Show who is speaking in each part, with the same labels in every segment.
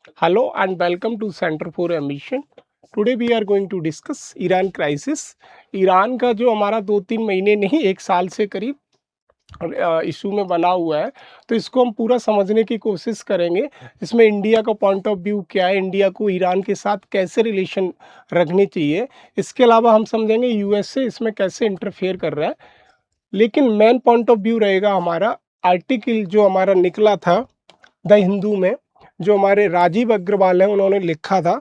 Speaker 1: Hello and welcome to Center for Ambition. Today we are going to discuss Iran crisis. Iran का जो हमारा 2-3 महीने नहीं 1 साल से करीब इशू में बना हुआ है, तो इसको हम पूरा समझने की कोशिश करेंगे। इसमें इंडिया का पॉइंट ऑफ व्यू क्या है, इंडिया को ईरान के साथ कैसे रिलेशन रखनी चाहिए। इसके अलावा हम समझेंगे यूएसए इसमें कैसे इंटरफेयर कर रहा है। लेकिन मेन पॉइंट ऑफ व्यू रहेगा हमारा आर्टिकल जो हमारा निकला था द हिंदू में, जो हमारे राजीव अग्रवाल हैं उन्होंने लिखा था।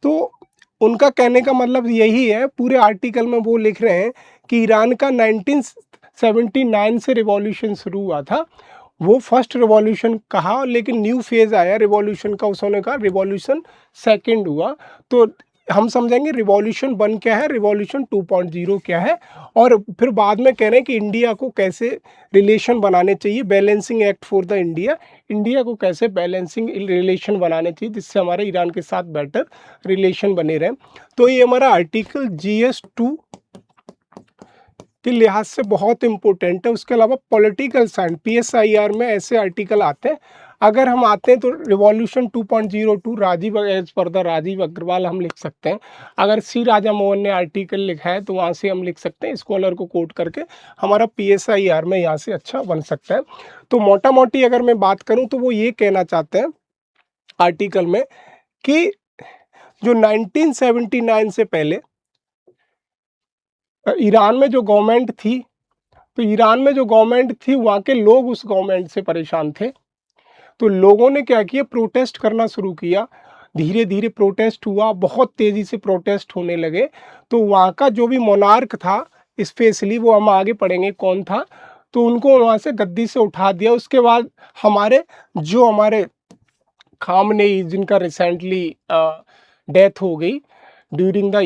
Speaker 1: तो उनका कहने का मतलब यही है, पूरे आर्टिकल में वो लिख रहे हैं कि ईरान का 1979 से रिवॉल्यूशन शुरू हुआ था। वो फर्स्ट रिवॉल्यूशन कहा, लेकिन न्यू फेज आया रिवॉल्यूशन का, उसने कहा रिवॉल्यूशन सेकंड हुआ। तो हम समझेंगे रिवॉल्यूशन 1 क्या है, रिवॉल्यूशन 2.0 क्या है, और फिर बाद में कह रहे हैं कि इंडिया को कैसे रिलेशन बनाने चाहिए, balancing act for the India. India को कैसे बैलेंसिंग रिलेशन बनाने चाहिए जिससे हमारे ईरान के साथ बेटर रिलेशन बने रहें। तो ये हमारा आर्टिकल GS2 के लिहाज से बहुत इंपॉर्टेंट है। उसके अलावा पॉलिटिकल साइंस PSIR में ऐसे आर्टिकल आते हैं। अगर हम आते हैं तो revolution 2.02 Rajiv as per the Rajiv Agrawal हम लिख सकते हैं। अगर सी राजा मोहन ने आर्टिकल लिखा है तो वहाँ से हम लिख सकते हैं, स्कॉलर को कोट करके हमारा PSIR में यहाँ से अच्छा बन सकता है। तो मोटा मोटी अगर मैं बात करूँ तो वो ये कहना चाहते हैं आर्टिकल में कि जो 1979 से पहले ईरान में जो गवर्नमेंट थी, तो ईरान में जो गवर्नमेंट थी वहाँ के लोग उस गवर्नमेंट से परेशान थे। तो लोगों ने क्या किया, प्रोटेस्ट करना शुरू किया। धीरे धीरे प्रोटेस्ट हुआ, बहुत तेज़ी से प्रोटेस्ट होने लगे। तो वहाँ का जो भी मोनार्क था, स्पेशली वो हम आगे पढ़ेंगे कौन था, तो उनको वहाँ से गद्दी से उठा दिया। उसके बाद हमारे खामनेई, जिनका रिसेंटली डेथ हो गई ड्यूरिंग द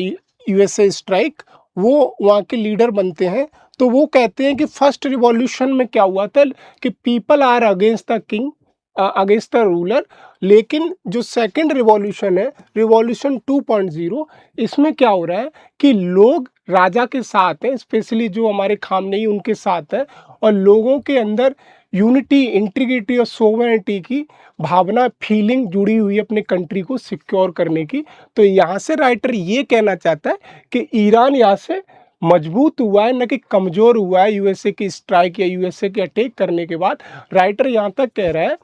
Speaker 1: यूएसए स्ट्राइक, वो वहाँ के लीडर बनते हैं। तो वो कहते हैं कि फर्स्ट रिवॉल्यूशन में क्या हुआ था कि people are against the king, against the ruler. लेकिन जो सेकंड रिवॉल्यूशन है, रिवॉल्यूशन 2.0, इसमें क्या हो रहा है कि लोग राजा के साथ हैं, स्पेशली जो हमारे खामनेई उनके साथ हैं, और लोगों के अंदर यूनिटी, इंटीग्रिटी और सोवरेनिटी की भावना, फीलिंग जुड़ी हुई है अपने कंट्री को सिक्योर करने की। तो यहाँ से राइटर ये कहना चाहता है कि ईरान यहाँ से मजबूत हुआ है, न कि कमज़ोर हुआ है यूएसए की स्ट्राइक या यूएसए के अटैक करने के बाद। राइटर यहाँ तक कह रहा है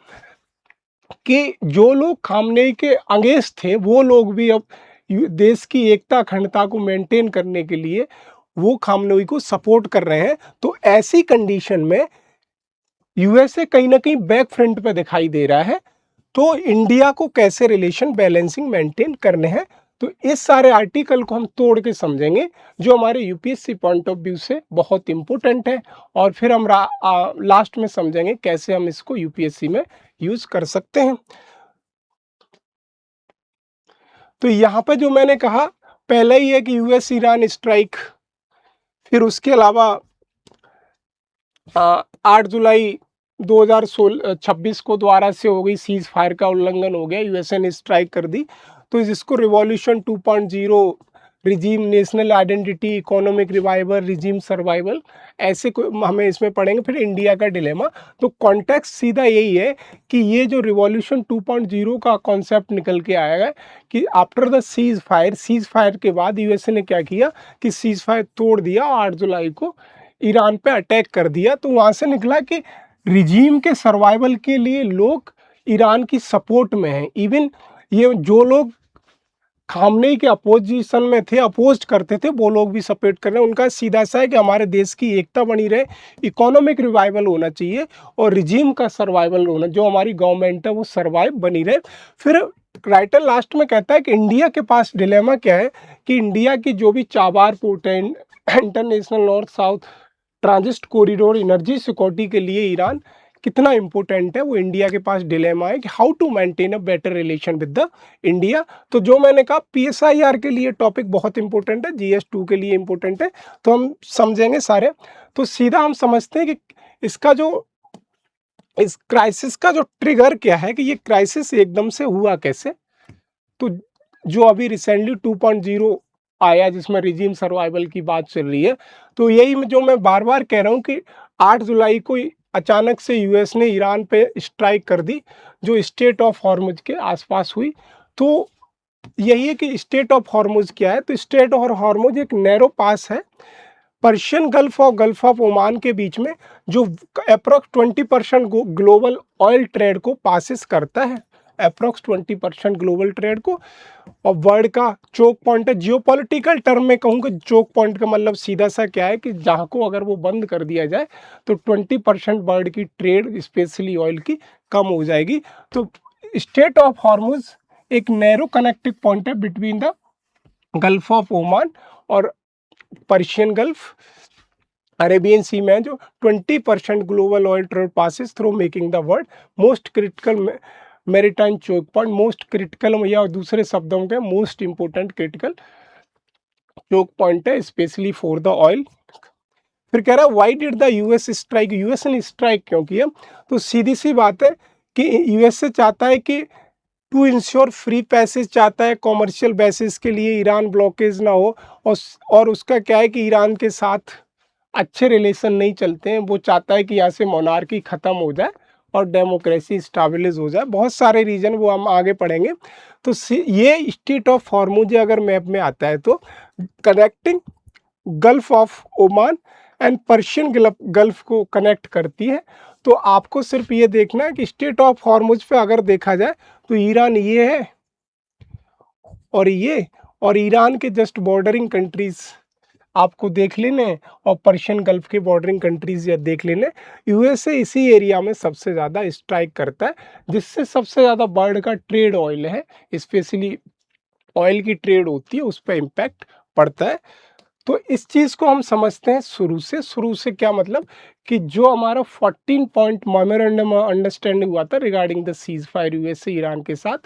Speaker 1: कि जो लोग खामनेई के अगेंस्ट थे वो लोग भी अब देश की एकता अखंडता को मेंटेन करने के लिए वो खामनेई को सपोर्ट कर रहे हैं। तो ऐसी कंडीशन में यूएसए कहीं ना कहीं बैक फ्रंट पे दिखाई दे रहा है। तो इंडिया को कैसे रिलेशन बैलेंसिंग मेंटेन करने हैं, तो इस सारे आर्टिकल को हम तोड़ के समझेंगे, जो हमारे यूपीएससी पॉइंट ऑफ व्यू से बहुत इंपॉर्टेंट है। और फिर हम लास्ट में समझेंगे कैसे हम इसको यूपीएससी में यूज कर सकते हैं। तो यहाँ पे जो मैंने कहा पहले ही है कि यूएस ईरान स्ट्राइक, फिर उसके अलावा 8 जुलाई 2026 को दोबारा से हो गई सीज फायर का उल्लंघन हो गया, यूएसए ने स्ट्राइक कर दी। तो इसको revolution 2.0, regime, national identity, economic revival, regime survival, ऐसे हमें इसमें पढ़ेंगे। फिर इंडिया का डिलेमा। तो कॉन्टेक्स्ट सीधा यही है कि ये जो रिवॉल्यूशन 2.0 का कॉन्सेप्ट निकल के आया है कि आफ्टर द सीज फायर के बाद यूएसए ने क्या किया कि सीज फायर तोड़ दिया, 8 जुलाई को ईरान पे अटैक कर दिया। तो वहाँ से निकला कि रिजीम के सर्वाइवल के लिए लोग ईरान की सपोर्ट में हैं। इवन ये जो लोग खामनेई के अपोजिशन में थे, अपोज करते थे, वो लोग भी सपोर्ट कर रहे हैं। उनका सीधा सा है कि हमारे देश की एकता बनी रहे, इकोनॉमिक रिवाइवल होना चाहिए, और रिजीम का सर्वाइवल होना, जो हमारी गवर्नमेंट है वो सर्वाइव बनी रहे। फिर राइटर लास्ट में कहता है कि इंडिया के पास डिलेमा क्या है कि इंडिया की जो भी चाबार पोर्ट है, international north south transit corridor, energy security के लिए ईरान कितना इंपॉर्टेंट है, वो इंडिया के पास डिलेमा है कि how to maintain a better relation with the India. तो जो मैंने कहा PSIR के लिए टॉपिक बहुत इंपॉर्टेंट है, GS2 के लिए इंपॉर्टेंट है, तो हम समझेंगे सारे। तो सीधा हम समझते हैं कि इसका जो इस क्राइसिस का जो ट्रिगर क्या है, कि ये क्राइसिस एकदम से हुआ कैसे। तो जो अभी रिसेंटली 2.0 आया जिसमें रिजीम सर्वाइवल की बात चल रही है, तो यही जो मैं बार बार कह रहा हूँ कि 8 जुलाई को अचानक से यूएस ने ईरान पे स्ट्राइक कर दी जो स्टेट ऑफ हॉर्मुज के आसपास हुई। तो यही है कि स्टेट ऑफ हॉर्मुज क्या है, तो स्टेट ऑफ हॉर्मुज एक नैरो पास है पर्शियन गल्फ और गल्फ ऑफ ओमान के बीच में, जो अप्रोक्स 20% ग्लोबल ऑयल ट्रेड को पासिस करता है, अप्रोक्स 20% ग्लोबल ट्रेड को। और वर्ल्ड का चोक पॉइंट है, जियोपॉलिटिकल टर्म में कहूँ कि चोक पॉइंट का मतलब सीधा सा क्या है कि जहाँ को अगर वो बंद कर दिया जाए तो 20% वर्ल्ड की ट्रेड स्पेशली ऑयल की कम हो जाएगी। तो स्टेट ऑफ हॉर्मुज एक नैरो कनेक्टिंग पॉइंट है between the gulf of Oman और पर्शियन गल्फ अरेबियन सी में, जो 20% global oil trade passes through, making the world most critical maritime choke point, most critical या दूसरे शब्दों के most important critical choke point है specially for the oil. फिर कह रहा है why did the US strike, US ने स्ट्राइक क्यों किया? तो सीधी सी बात है कि यूएस चाहता है कि टू इंश्योर फ्री पैसेज चाहता है कॉमर्शियल बेसिस के लिए, ईरान ब्लॉकेज ना हो। और उसका क्या है कि ईरान के साथ अच्छे रिलेशन नहीं चलते हैं, वो चाहता है कि यहाँ से मोनार्की ख़त्म हो जाए और डेमोक्रेसी स्टेबलिश हो जाए, बहुत सारे रीजन वो हम आगे पढ़ेंगे। तो ये स्टेट ऑफ हॉर्मुज अगर मैप में आता है तो connecting gulf of Oman and Persian gulf को कनेक्ट करती है। तो आपको सिर्फ ये देखना है कि स्टेट ऑफ हॉर्मुज पे अगर देखा जाए तो ईरान ये है और ये, और ईरान के जस्ट बॉर्डरिंग कंट्रीज आपको देख लेने, और पर्शियन गल्फ के बॉर्डरिंग कंट्रीज या देख लेने। यूएसए इसी एरिया में सबसे ज़्यादा स्ट्राइक करता है, जिससे सबसे ज़्यादा वर्ल्ड का ट्रेड ऑयल है, स्पेशली ऑयल की ट्रेड होती है, उस पर इम्पैक्ट पड़ता है। तो इस चीज़ को हम समझते हैं शुरू से क्या मतलब कि जो हमारा 14 पॉइंट मेमोरेंडम अंडरस्टैंडिंग हुआ था regarding the cease fire USA Iran के साथ,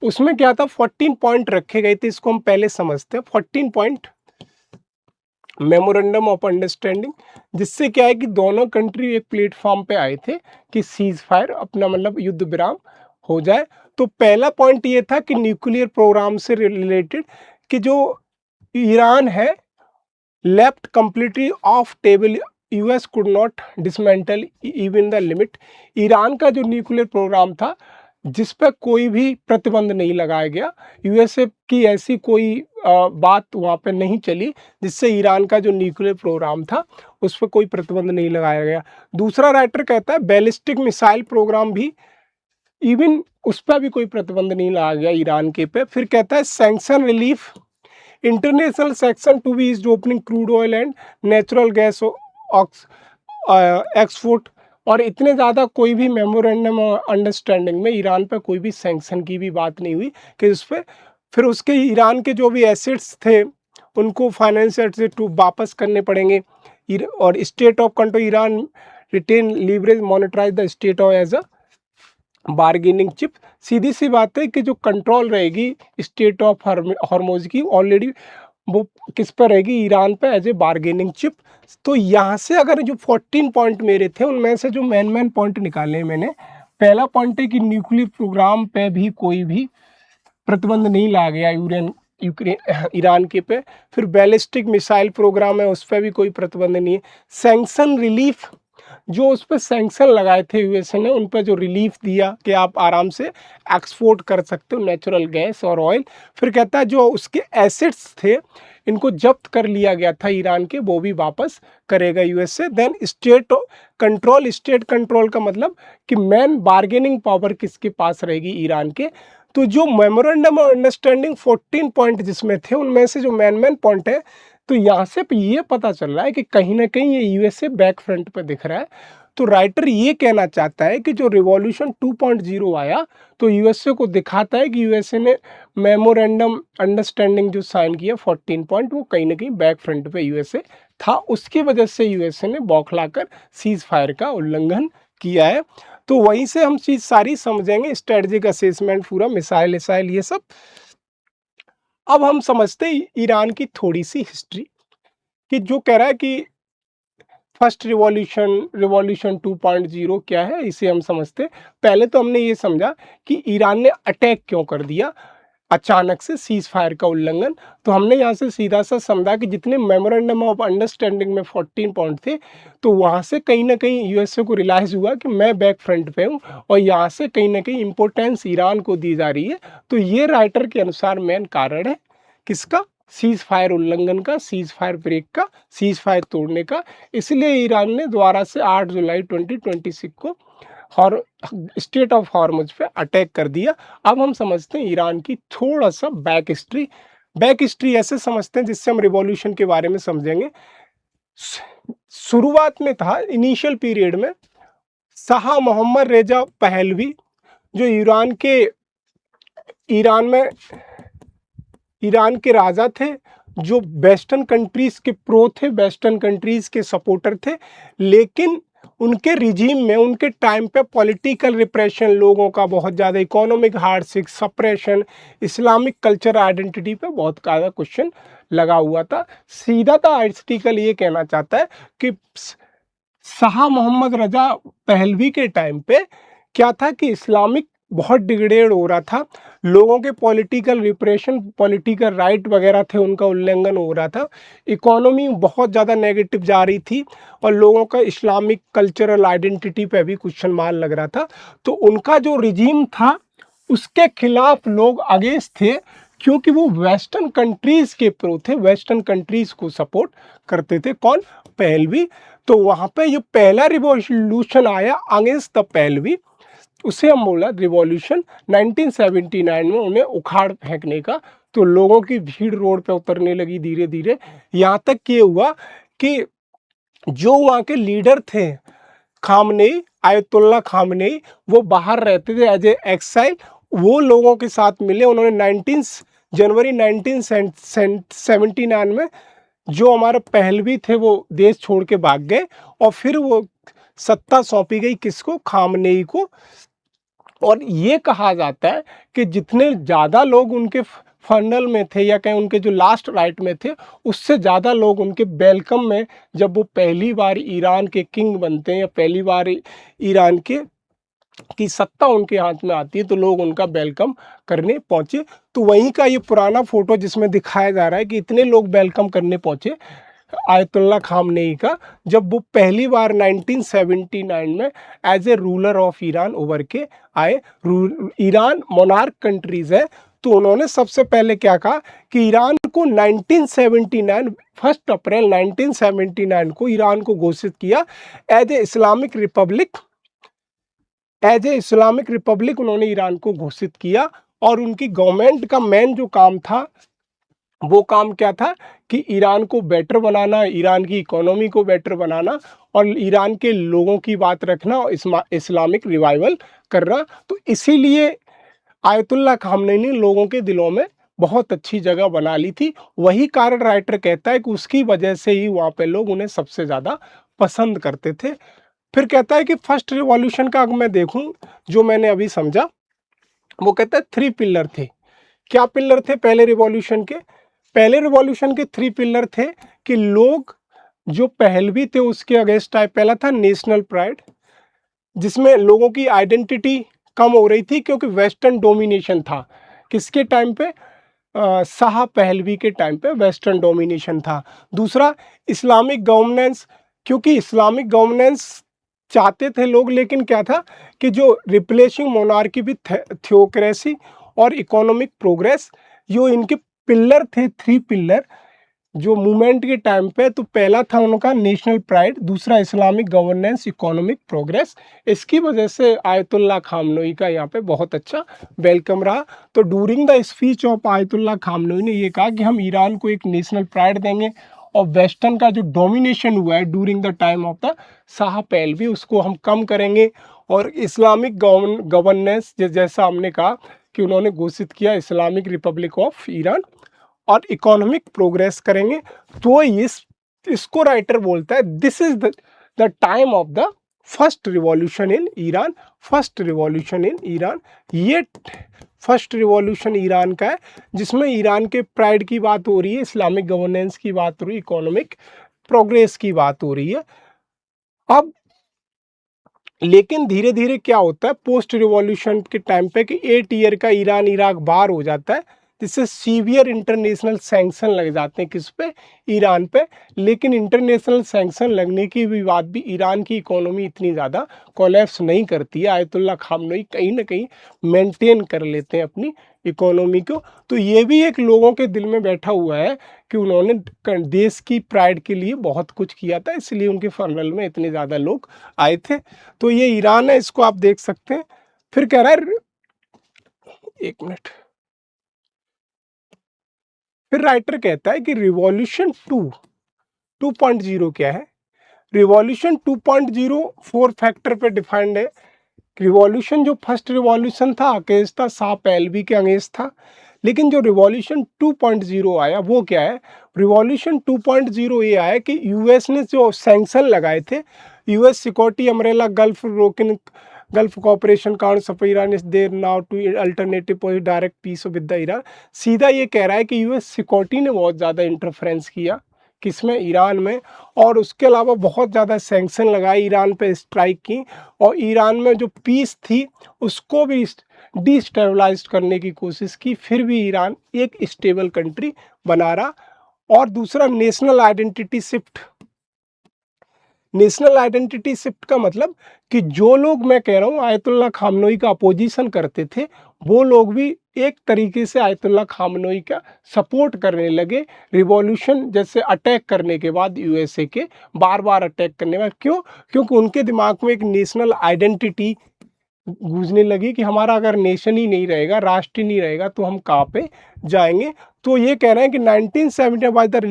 Speaker 1: उसमें क्या था 14 पॉइंट रखे गए थे, इसको हम पहले समझते हैं। 14 पॉइंट मेमोरेंडम ऑफ अंडरस्टैंडिंग, जिससे क्या है कि दोनों कंट्री एक प्लेटफॉर्म पे आए थे कि सीज फायर अपना मतलब युद्ध विराम हो जाए। तो पहला पॉइंट ये था कि न्यूक्लियर प्रोग्राम से रिलेटेड कि जो ईरान है left completely off table, US could not dismantle even the limit. Iran का जो न्यूक्लियर प्रोग्राम था जिस पर कोई भी प्रतिबंध नहीं लगाया गया, यूएसए की ऐसी कोई बात वहाँ पे नहीं चली जिससे ईरान का जो न्यूक्लियर प्रोग्राम था उस पर कोई प्रतिबंध नहीं लगाया गया। दूसरा राइटर कहता है बैलिस्टिक मिसाइल प्रोग्राम भी इवन उस पर भी कोई प्रतिबंध नहीं लगाया गया ईरान के पे। फिर कहता है sanction relief, international section to be is opening crude oil and natural gas export, और इतने ज़्यादा कोई भी मेमोरेंडम अंडरस्टैंडिंग में ईरान पर कोई भी सैंक्शन की भी बात नहीं हुई कि उस पर। फिर उसके ईरान के जो भी एसेट्स थे उनको फाइनेंशियल एसेट वापस करने पड़ेंगे, और strait of control Iran retain leverage monetise the strait of as a bargaining chip. सीधी सी बात है कि जो कंट्रोल रहेगी स्टेट ऑफ हॉर्मुज की ऑलरेडी वो किस पर रहेगी, ईरान पे एज ए बार्गेनिंग चिप। तो यहाँ से अगर जो 14 पॉइंट मेरे थे उनमें से जो मेन पॉइंट निकाले हैं मैंने, पहला पॉइंट है कि न्यूक्लियर प्रोग्राम पे भी कोई भी प्रतिबंध नहीं लाया गया यूक्रेन ईरान के पे। फिर बैलिस्टिक मिसाइल प्रोग्राम है उस पर भी कोई प्रतिबंध नहीं है। सैंक्शन रिलीफ, जो उस पर सैंक्शन लगाए थे यूएसए ने उन पर जो रिलीफ दिया कि आप आराम से एक्सपोर्ट कर सकते हो नेचुरल गैस और ऑयल। फिर कहता है जो उसके एसेट्स थे इनको जब्त कर लिया गया था ईरान के, वो भी वापस करेगा USA. Then state control, state control का मतलब कि मेन बार्गेनिंग पावर किसके पास रहेगी, ईरान के। तो जो मेमोरेंडम ऑफ अंडरस्टैंडिंग 14 पॉइंट जिसमें थे उनमें से जो मेन पॉइंट है, तो यहाँ से ये पता चल रहा है कि कहीं ना कहीं ये यूएसए बैक फ्रंट पे दिख रहा है। तो राइटर ये कहना चाहता है कि जो रिवॉल्यूशन 2.0 आया तो यूएसए को दिखाता है कि यूएसए ने मेमोरेंडम अंडरस्टैंडिंग जो साइन किया 14 पॉइंट, वो कहीं ना कहीं बैक फ्रंट पे यूएसए था, उसकी वजह से यूएसए ने बौखलाकर सीज फायर का उल्लंघन किया है। तो वहीं से हम चीज़ सारी समझेंगे, स्ट्रेटजिक असेसमेंट पूरा, मिसाइल ये सब। अब हम समझते हैं ईरान की थोड़ी सी हिस्ट्री कि जो कह रहा है कि फर्स्ट रिवॉल्यूशन 2.0 क्या है, इसे हम समझते हैं। पहले तो हमने ये समझा कि ईरान ने अटैक क्यों कर दिया। अचानक से सीज फायर का उल्लंघन। तो हमने यहाँ से सीधा सा समझा कि जितने मेमोरेंडम ऑफ अंडरस्टैंडिंग में 14 पॉइंट थे, तो वहाँ से कहीं ना कहीं यूएसए को रियलाइज़ हुआ कि मैं बैक फ्रंट पे हूँ और यहाँ से कहीं ना कहीं इम्पोर्टेंस ईरान को दी जा रही है। तो ये राइटर के अनुसार मेन कारण है किसका, सीज फायर उल्लंघन का, सीज फायर ब्रेक का, सीज फायर तोड़ने का। इसलिए ईरान ने दोबारा से 8 जुलाई 2026 को और स्टेट ऑफ हॉर्मुज पे अटैक कर दिया। अब हम समझते हैं ईरान की थोड़ा सा बैक हिस्ट्री। बैक हिस्ट्री ऐसे समझते हैं जिससे हम रिवॉल्यूशन के बारे में समझेंगे। शुरुआत में था, इनिशियल पीरियड में, शाह मोहम्मद रेजा पहलवी जो ईरान के राजा थे, जो वेस्टर्न कंट्रीज के प्रो थे, वेस्टर्न कंट्रीज के सपोर्टर थे। लेकिन उनके रिजीम में, उनके टाइम पे पॉलिटिकल रिप्रेशन, लोगों का बहुत ज़्यादा, economic hardship, suppression, Islamic culture identity पे बहुत ज़्यादा क्वेश्चन लगा हुआ था। सीधा था आर्टिकल ये कहना चाहता है कि शाह मोहम्मद रजा पहलवी के टाइम पे क्या था कि इस्लामिक बहुत डिग्रेड हो रहा था, लोगों के पॉलिटिकल रिप्रेशन, पॉलिटिकल राइट वगैरह थे, उनका उल्लंघन हो रहा था, इकोनॉमी बहुत ज़्यादा नेगेटिव जा रही थी और लोगों का इस्लामिक कल्चरल आइडेंटिटी पे भी क्वेश्चन मार्क लग रहा था। तो उनका जो रिजीम था उसके खिलाफ लोग अगेंस्ट थे, क्योंकि वो वेस्टर्न कंट्रीज़ के प्रो थे, वेस्टर्न कंट्रीज़ को सपोर्ट करते थे। कौन? पहलवी। तो वहाँ पे ये पहला रिवॉल्यूशन आया अगेंस्ट द पहलवी, उसे हम बोला रिवॉल्यूशन। 1979 में उन्हें उखाड़ फेंकने का। तो लोगों की भीड़ रोड पे उतरने लगी धीरे धीरे, यहाँ तक ये हुआ कि जो वहाँ के लीडर थे, खामनेई, आयतुल्ला खामनेई, वो बाहर रहते थे एज ए एक्साइल। वो लोगों के साथ मिले, उन्होंने 19 जनवरी 1979 में जो हमारे पहलवी थे वो देश छोड़ के भाग गए और फिर वो सत्ता सौंपी गई किसको? खामनेई को। और ये कहा जाता है कि जितने ज़्यादा लोग उनके फनल में थे या कहें उनके जो लास्ट राइट में थे, उससे ज़्यादा लोग उनके वेलकम में, जब वो पहली बार ईरान के किंग बनते हैं या पहली बार ईरान की सत्ता उनके हाथ में आती है, तो लोग उनका वेलकम करने पहुंचे। तो वहीं का ये पुराना फोटो जिसमें दिखाया जा रहा है कि इतने लोग वेलकम करने पहुंचे आयतुल्ला खामनेई का, जब वो पहली बार 1979 में as a ruler of Iran उभर के आए। ईरान मोनार्क कंट्रीज है, तो उन्होंने सबसे पहले क्या कहा कि ईरान को 1979 1 अप्रैल 1979 को ईरान को घोषित किया as a Islamic republic. As a Islamic republic उन्होंने ईरान को घोषित किया। और उनकी गवर्नमेंट का मेन जो काम था, वो काम क्या था कि ईरान को बेटर बनाना, ईरान की इकोनॉमी को बेटर बनाना और ईरान के लोगों की बात रखना और इस्लामिक रिवाइवल करना। तो इसीलिए आयतुल्ला खामनेई ने लोगों के दिलों में बहुत अच्छी जगह बना ली थी। वही कारण राइटर कहता है कि उसकी वजह से ही वहाँ पे लोग उन्हें सबसे ज़्यादा पसंद करते थे। फिर कहता है कि फर्स्ट रिवॉल्यूशन का अगर मैं देखूं, जो मैंने अभी समझा, वो कहता है 3 पिलर थे। क्या पिलर थे पहले रिवॉल्यूशन के? पहले रिवॉल्यूशन के 3 पिलर थे कि लोग जो पहलवी थे उसके अगेंस्ट आए। पहला था नेशनल प्राइड, जिसमें लोगों की आइडेंटिटी कम हो रही थी क्योंकि वेस्टर्न डोमिनेशन था। किसके टाइम पे? शाह पहलवी के टाइम पे वेस्टर्न डोमिनेशन था। दूसरा, इस्लामिक गवर्नेंस, क्योंकि इस्लामिक गवर्नेंस चाहते थे लोग, लेकिन क्या था कि जो रिप्लेसिंग मोनार्की विथ थियोक्रेसी और इकोनॉमिक प्रोग्रेस, जो इनके पिलर थे, 3 पिलर जो मूवमेंट के टाइम पे। तो पहला था उनका नेशनल प्राइड, दूसरा इस्लामिक गवर्नेंस, इकोनॉमिक प्रोग्रेस। इसकी वजह से आयतुल्ला खामनेई का यहाँ पे बहुत अच्छा वेलकम रहा। तो during the speech of ayatollah Khamenei ने ये कहा कि हम ईरान को एक नेशनल प्राइड देंगे और वेस्टर्न का जो डोमिनेशन हुआ है during the time of the Shah Pahlavi, उसको हम कम करेंगे। और इस्लामिक गवर्नेंस, जैसा हमने कहा कि उन्होंने घोषित किया इस्लामिक रिपब्लिक ऑफ ईरान, और इकोनॉमिक प्रोग्रेस करेंगे। तो इसको राइटर बोलता है this is the time of the first revolution in Iran. First revolution in Iran, ये फर्स्ट रिवॉल्यूशन ईरान का है, जिसमें ईरान के प्राइड की बात हो रही है, इस्लामिक गवर्नेंस की बात हो रही है, इकोनॉमिक प्रोग्रेस की बात हो रही है। अब लेकिन धीरे धीरे क्या होता है पोस्ट रिवॉल्यूशन के टाइम पे कि 8 ईयर का ईरान इराक बार हो जाता है, जिससे सीवियर इंटरनेशनल सैंक्शन लग जाते हैं किस पे, ईरान पे। लेकिन इंटरनेशनल सैंक्शन लगने के भी बाद भी ईरान की इकोनॉमी इतनी ज़्यादा कोलैप्स नहीं करती है। आयतुल्ला खामनेई कहीं ना कहीं मेंटेन कर लेते हैं अपनी इकोनॉमी को। तो ये भी एक लोगों के दिल में बैठा हुआ है कि उन्होंने देश की प्राइड के लिए बहुत कुछ किया था, इसलिए उनके फनरल में इतने ज़्यादा लोग आए थे। तो ये ईरान है, इसको आप देख सकते हैं। फिर कह रहा है, एक मिनट, फिर राइटर कहता है कि रिवॉल्यूशन 2.0 क्या है। रिवॉल्यूशन 2.0 4 फैक्टर पे डिफाइंड है। रिवॉल्यूशन जो फर्स्ट रिवॉल्यूशन था अगेंस्ट था साप एलबी के अगेंस्ट था, लेकिन जो रिवॉल्यूशन 2.0 आया वो क्या है। रिवॉल्यूशन 2.0 ये आया कि यूएस ने जो सैंक्शन लगाए थे, यूएस सिक्योरिटी अम्ब्रेला गल्फ रोकिन Gulf cooperation council of Iran is there now to alternative direct peace with the Iran. सीधा ये कह रहा है कि यूएस सिक्योरिटी ने बहुत ज़्यादा इंटरफेरेंस किया किसमें, ईरान में, और उसके अलावा बहुत ज़्यादा सैंक्शन लगाए, ईरान पे स्ट्राइक की, और ईरान में जो पीस थी उसको भी डिस्टेबलाइज करने की कोशिश की। फिर भी ईरान एक स्टेबल कंट्री बना रहा। और दूसरा national identity shift. National identity shift का मतलब कि जो लोग, मैं कह रहा हूँ, आयतुल्ला खामनोई का अपोजिशन करते थे, वो लोग भी एक तरीके से आयतुल्ला खामनोई का सपोर्ट करने लगे। रिवॉल्यूशन जैसे अटैक करने के बाद, यूएसए के बार बार अटैक करने में, क्यों? क्योंकि उनके दिमाग में एक नेशनल आइडेंटिटी गूंजने लगी कि हमारा अगर नेशन ही नहीं रहेगा, राष्ट्र ही नहीं रहेगा, तो हम कहाँ पे जाएंगे। तो ये कह रहे हैं कि 1970 बाय द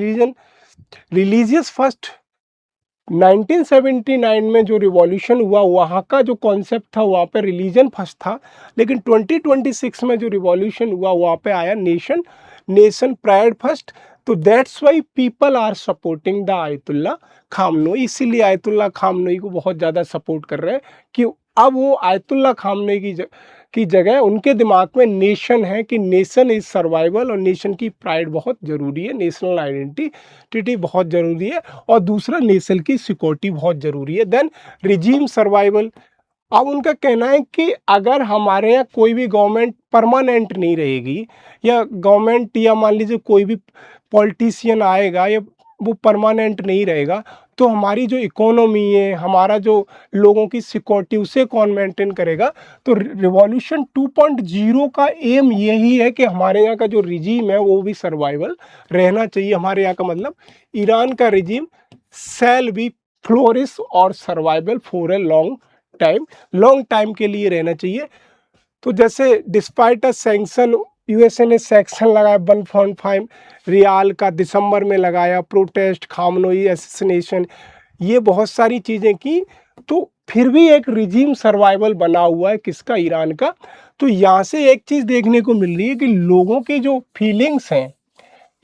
Speaker 1: रिलीजियस फर्स्ट, 1979 में जो रिवॉल्यूशन हुआ वहाँ का जो कॉन्सेप्ट था वहाँ पे रिलीजन फर्स्ट था, लेकिन 2026 में जो रिवॉल्यूशन हुआ वहाँ पे आया नेशन प्राइड फर्स्ट। तो that's why people are supporting the Ayatollah Khamenei, इसीलिए आयतुल्ला खामनोई को बहुत ज़्यादा सपोर्ट कर रहे हैं कि अब वो आयतुल्ला खामनोई की जगह उनके दिमाग में नेशन है कि नेशन इज सर्वाइवल, और नेशन की प्राइड बहुत ज़रूरी है, नेशनल आइडेंटिटी बहुत ज़रूरी है, और दूसरा नेशन की सिक्योरिटी बहुत ज़रूरी है, देन रिजीम सर्वाइवल। अब उनका कहना है कि अगर हमारे यहाँ कोई भी गवर्नमेंट परमानेंट नहीं रहेगी, या गवर्नमेंट, या मान लीजिए कोई भी पॉलिटिशियन आएगा, या वो परमानेंट नहीं रहेगा, तो हमारी जो इकोनॉमी है, हमारा जो लोगों की सिक्योरिटी, उसे कौन मेंटेन करेगा। तो रिवॉल्यूशन 2.0 का एम यही है कि हमारे यहाँ का जो रिजीम है वो भी सर्वाइवल रहना चाहिए। हमारे यहाँ का मतलब ईरान का रिजीम शैल बी फ्लोरिश और survival for a long time के लिए रहना चाहिए। तो जैसे डिस्पाइट अ सैंक्शन, यूएसए ने सैंक्शन लगाया 1.5 रियाल का, दिसंबर में लगाया, प्रोटेस्ट, खामनोई असैसिनेशन, ये बहुत सारी चीज़ें की, तो फिर भी एक रिजीम सर्वाइवल बना हुआ है किसका, ईरान का। तो यहाँ से एक चीज़ देखने को मिल रही है कि लोगों की जो फीलिंग्स हैं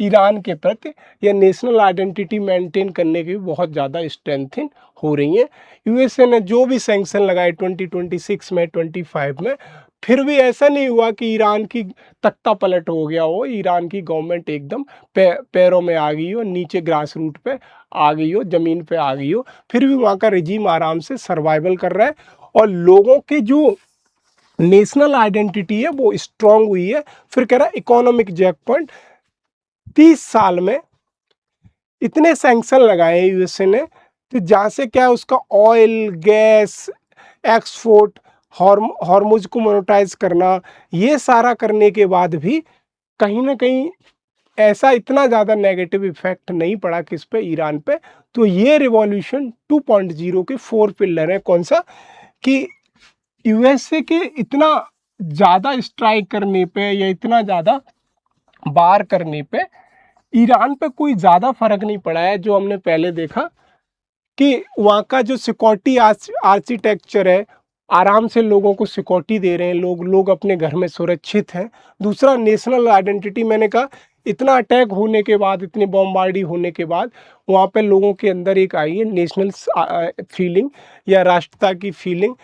Speaker 1: ईरान के प्रति, या नेशनल आइडेंटिटी मेंटेन करने की बहुत ज़्यादा स्ट्रेंथन हो रही हैं। यूएसए ने जो भी सैंक्शन लगाए 2026 में, 25 में, फिर भी ऐसा नहीं हुआ कि ईरान की तख्ता पलट हो गया हो, ईरान की गवर्नमेंट एकदम पैरों में आ गई हो, नीचे ग्रास रूट पे आ गई हो, ज़मीन पे आ गई हो। फिर भी वहाँ का रिजीम आराम से सर्वाइवल कर रहा है, और लोगों के जो नेशनल आइडेंटिटी है वो स्ट्रांग हुई है। फिर कह रहा है इकोनॉमिक जैक पॉइंट, 30 साल में इतने सैंक्शन लगाए हैं यूएसए ने, तो जहाँ से क्या है, उसका ऑयल, गैस, एक्सपोर्ट, हॉर्मुज को मोनेटाइज करना, ये सारा करने के बाद भी कहीं ना कहीं ऐसा इतना ज़्यादा नेगेटिव इफेक्ट नहीं पड़ा किस पे, ईरान पे। तो ये रिवॉल्यूशन 2.0 के 4 पिलर है। कौन सा? कि यूएसए के इतना ज़्यादा स्ट्राइक करने पे, या इतना ज़्यादा बार करने पे ईरान पे कोई ज़्यादा फर्क नहीं पड़ा है। जो हमने पहले देखा कि वहाँ का जो सिक्योरिटी आर्किटेक्चर है, आराम से लोगों को सिक्योरिटी दे रहे हैं, लोग अपने घर में सुरक्षित हैं। दूसरा नेशनल आइडेंटिटी, मैंने कहा इतना अटैक होने के बाद, इतनी बॉम्बार्डी होने के बाद, वहाँ पे लोगों के अंदर एक आई है नेशनल फीलिंग, या राष्ट्रता की फीलिंग,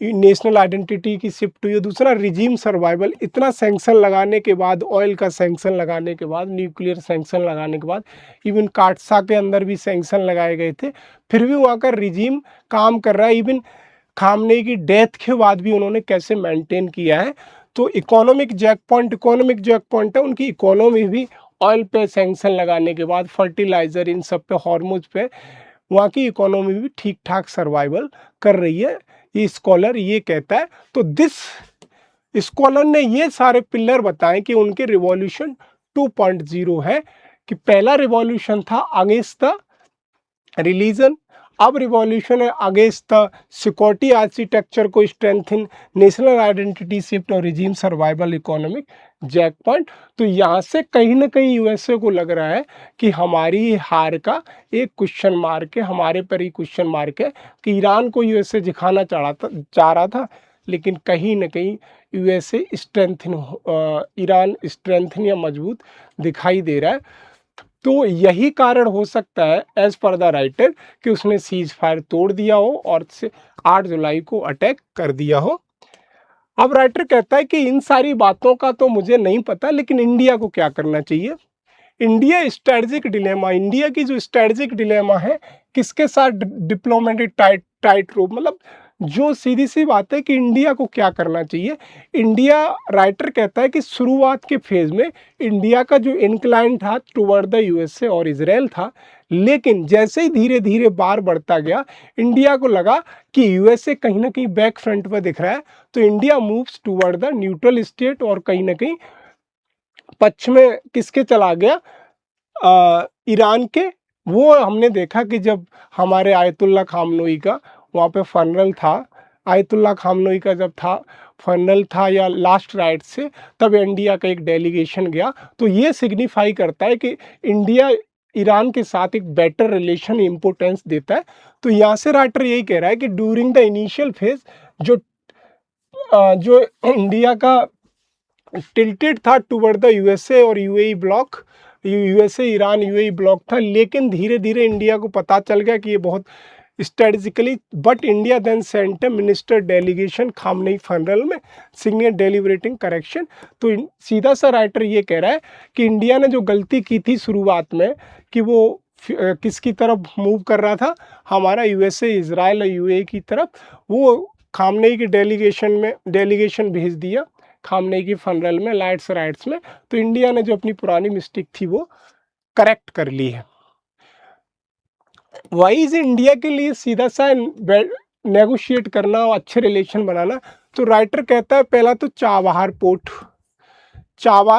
Speaker 1: नेशनल आइडेंटिटी की शिफ्ट हुई है। दूसरा रिजीम सर्वाइवल, इतना सैंक्शन लगाने के बाद, ऑयल का सैंक्शन लगाने के बाद, न्यूक्लियर सैंक्शन लगाने के बाद, इवन काटसा के अंदर भी सैंक्शन लगाए गए थे, फिर भी वहाँ का रिजीम काम कर रहा है। इवन खामनेई की डेथ के बाद भी उन्होंने कैसे मेंटेन किया है। तो इकोनॉमिक जैक पॉइंट है, उनकी इकोनॉमी भी ऑयल पे सैंक्शन लगाने के बाद, फर्टिलाइजर, इन सब पे, हॉर्मोज पे, वहाँ की इकोनॉमी भी ठीक ठाक सर्वाइवल कर रही है, ये स्कॉलर ये कहता है। तो दिस स्कॉलर ने ये सारे पिलर बताए कि उनके रिवॉल्यूशन 2.0 है, कि पहला रिवॉल्यूशन था अगेंस्ट द रिलीजन, अब रिवॉल्यूशन है अगेंस्ट द सिक्योरिटी आर्किटेक्चर को स्ट्रेंथन, नेशनल आइडेंटिटी शिफ्ट और regime survival, economic jack point. तो यहाँ से कहीं ना कहीं यूएसए को लग रहा है कि हमारी हार का एक क्वेश्चन मार्क है, हमारे पर ही क्वेश्चन मार्क है, कि ईरान को यूएसए दिखाना चाह रहा था, लेकिन कहीं ना कहीं यूएसए ईरान स्ट्रेंथन या मजबूत दिखाई दे रहा है। तो यही कारण हो सकता है एज पर द राइटर कि उसने सीज फायर तोड़ दिया हो और 8 जुलाई को अटैक कर दिया हो। अब राइटर कहता है कि इन सारी बातों का तो मुझे नहीं पता, लेकिन इंडिया को क्या करना चाहिए। इंडिया स्ट्रेटजिक डिलेमा, इंडिया की जो स्ट्रेटजिक डिलेमा है, किसके साथ डिप्लोमेटिक टाइट रोप, मतलब जो सीधी सी बात है कि इंडिया को क्या करना चाहिए। इंडिया, राइटर कहता है कि शुरुआत के फेज में इंडिया का जो इंक्लाइन था टुवर्ड द यूएसए और इजराइल था, लेकिन जैसे ही धीरे धीरे बार बढ़ता गया, इंडिया को लगा कि यूएसए कहीं ना कहीं बैक फ्रंट पर दिख रहा है, तो India moves toward the neutral state और कहीं ना कहीं पक्ष में किसके चला गया, ईरान के। वो हमने देखा कि जब हमारे आयतुल्ला खामनोई का वहाँ पे फनरल था, आयतुल्ला खामनोई का जब था फनरल था या लास्ट राइट से, तब इंडिया का एक डेलीगेशन गया। तो ये सिग्निफाई करता है कि इंडिया ईरान के साथ एक बेटर रिलेशन इम्पोर्टेंस देता है। तो यहाँ से राइटर यही कह रहा है कि ड्यूरिंग द इनिशियल फेज जो इंडिया का टिल्टेड था टुवर्ड द यूएसए और UAE block, USA Iran UAE block था, लेकिन धीरे धीरे इंडिया को पता चल गया कि ये बहुत strategically, but India then sent a minister delegation Khamenei funeral में सिग्नेट डेलिबरेटिंग करेक्शन। तो सीधा सा राइटर ये कह रहा है कि इंडिया ने जो गलती की थी शुरुआत में कि वो किसकी तरफ मूव कर रहा था, हमारा यूएसए इजराइल और यूएई की तरफ, वो खामनेई की डेलीगेशन भेज दिया खामनेई की फनरल में, लाइट्स राइट्स में। तो इंडिया ने जो अपनी पुरानी मिस्टेक थी वो करेक्ट कर ली है। वाइज इंडिया के लिए सीधा सा नेगोशिएट करना और अच्छे रिलेशन बनाना। तो राइटर कहता है पहला तो चाबहार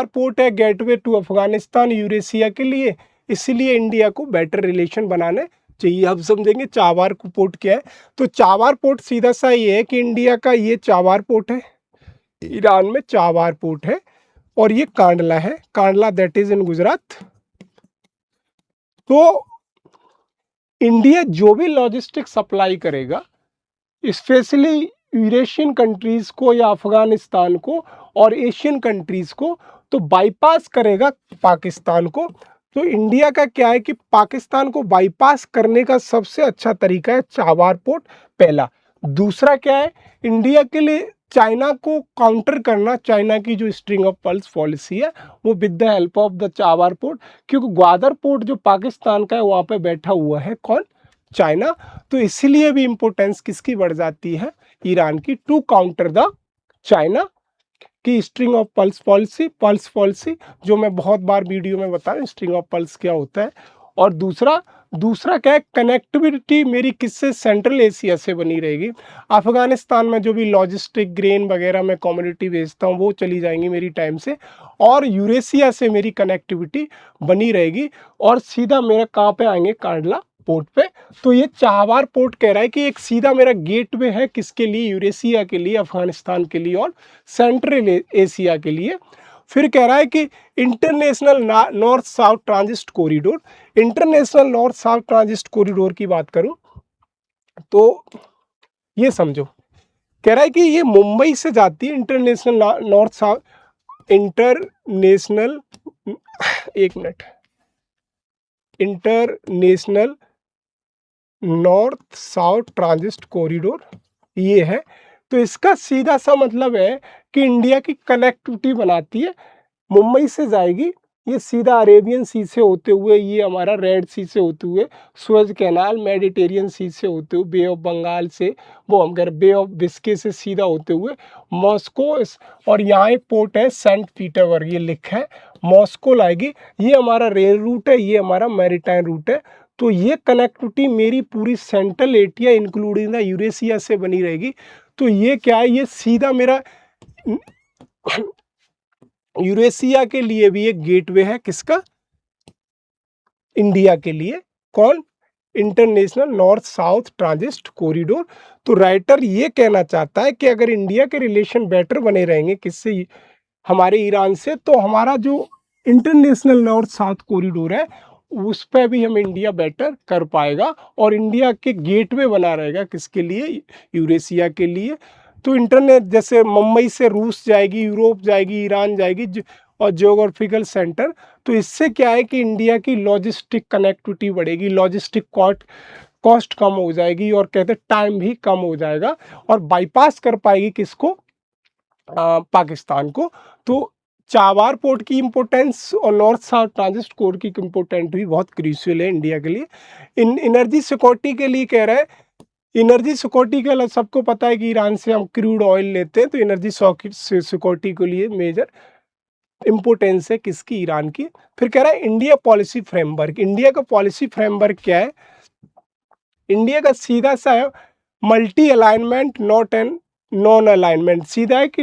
Speaker 1: पोर्ट है गेटवे टू अफगानिस्तान यूरेशिया के लिए, इसीलिए इंडिया को बेटर रिलेशन बनाने चाहिए। अब समझेंगे चाबहार पोर्ट क्या है। तो चाबहार पोर्ट सीधा सा ये है कि इंडिया का ये चाबहार पोर्ट है, ईरान में चाबहार पोर्ट है, और ये कांडला है, Kandla that is in Gujarat. तो इंडिया जो भी लॉजिस्टिक सप्लाई करेगा, स्पेशली यूरेशियन कंट्रीज को या अफगानिस्तान को और एशियन कंट्रीज को, तो बाईपास करेगा पाकिस्तान को। तो इंडिया का क्या है कि पाकिस्तान को बाईपास करने का सबसे अच्छा तरीका है चाबहार पोर्ट, पहला। दूसरा क्या है, इंडिया के लिए चाइना को काउंटर करना, चाइना की जो स्ट्रिंग ऑफ पल्स पॉलिसी है वो with the help of the Chabahar port, क्योंकि ग्वादर पोर्ट जो पाकिस्तान का है वहाँ पे बैठा हुआ है कौन, चाइना। तो इसीलिए भी इंपोर्टेंस किसकी बढ़ जाती है, ईरान की, टू काउंटर द चाइना की स्ट्रिंग ऑफ पल्स पॉलिसी, जो मैं बहुत बार वीडियो में बता रहा हूँ स्ट्रिंग ऑफ पल्स क्या होता है। और दूसरा क्या है, कनेक्टिविटी मेरी किससे, सेंट्रल एशिया से बनी रहेगी। अफगानिस्तान में जो भी लॉजिस्टिक ग्रेन वगैरह मैं कम्युनिटी भेजता हूँ वो चली जाएंगी मेरी टाइम से, और यूरेशिया से मेरी कनेक्टिविटी बनी रहेगी, और सीधा मेरा कहाँ पे आएंगे, कांडला पोर्ट पे। तो ये चाबहार पोर्ट कह रहा है कि एक सीधा मेरा गेटवे है किसके लिए, यूरेशिया के लिए, अफगानिस्तान के लिए और सेंट्रल एशिया के लिए। फिर कह रहा है कि international north south transit corridor, international north south transit corridor की बात करूं तो ये समझो, कह रहा है कि ये मुंबई से जाती है international north south, international north south transit corridor ये है। तो इसका सीधा सा मतलब है कि इंडिया की कनेक्टिविटी बनाती है, मुंबई से जाएगी ये सीधा अरेबियन सी से होते हुए, ये हमारा रेड सी से होते हुए, सुएज कैनाल, मेडिटेरियन सी से होते हुए, बे ऑफ बंगाल से, वो हम कह रहे बे ऑफ बिस्के से सीधा होते हुए मॉस्को, और यहाँ एक पोर्ट है सेंट पीटर्सबर्ग, ये लिखा है मॉस्को लाएगी। ये हमारा रेल रूट है, ये हमारा मैरीटाइम रूट है। तो ये कनेक्टिविटी मेरी पूरी central Asia including the Eurasia से बनी रहेगी। तो ये क्या है, ये सीधा मेरा यूरेशिया के लिए भी एक गेटवे है, किसका, इंडिया के लिए। कौन, international north south transit corridor. तो राइटर ये कहना चाहता है कि अगर इंडिया के रिलेशन बेटर बने रहेंगे किससे, हमारे ईरान से, तो हमारा जो इंटरनेशनल नॉर्थ साउथ कॉरिडोर है उस पर भी हम इंडिया बेटर कर पाएगा, और इंडिया के गेटवे बना रहेगा किसके लिए, यूरेशिया के लिए। तो इंटरनेट जैसे मुंबई से रूस जाएगी, यूरोप जाएगी, ईरान जाएगी, और जियोग्राफिकल सेंटर। तो इससे क्या है कि इंडिया की लॉजिस्टिक कनेक्टिविटी बढ़ेगी, लॉजिस्टिक कॉस्ट कम हो जाएगी, और कहते टाइम भी कम हो जाएगा, और बाईपास कर पाएगी किसको, पाकिस्तान को। तो चाबार पोर्ट की इंपोर्टेंस और नॉर्थ साउथ ट्रांजिट कोड की इंपोर्टेंट भी बहुत क्रूशियल है इंडिया के लिए। एनर्जी सिक्योरिटी के लिए कह रहा है, एनर्जी सिक्योरिटी के लिए सबको पता है कि ईरान से हम क्रूड ऑयल लेते हैं, तो एनर्जी सिक्योरिटी के लिए मेजर इंपोर्टेंस है किसकी, ईरान की। फिर कह रहा है इंडिया पॉलिसी फ्रेमवर्क। इंडिया का पॉलिसी फ्रेमवर्क क्या है, इंडिया का सीधा सा है multi alignment not an non alignment. सीधा है कि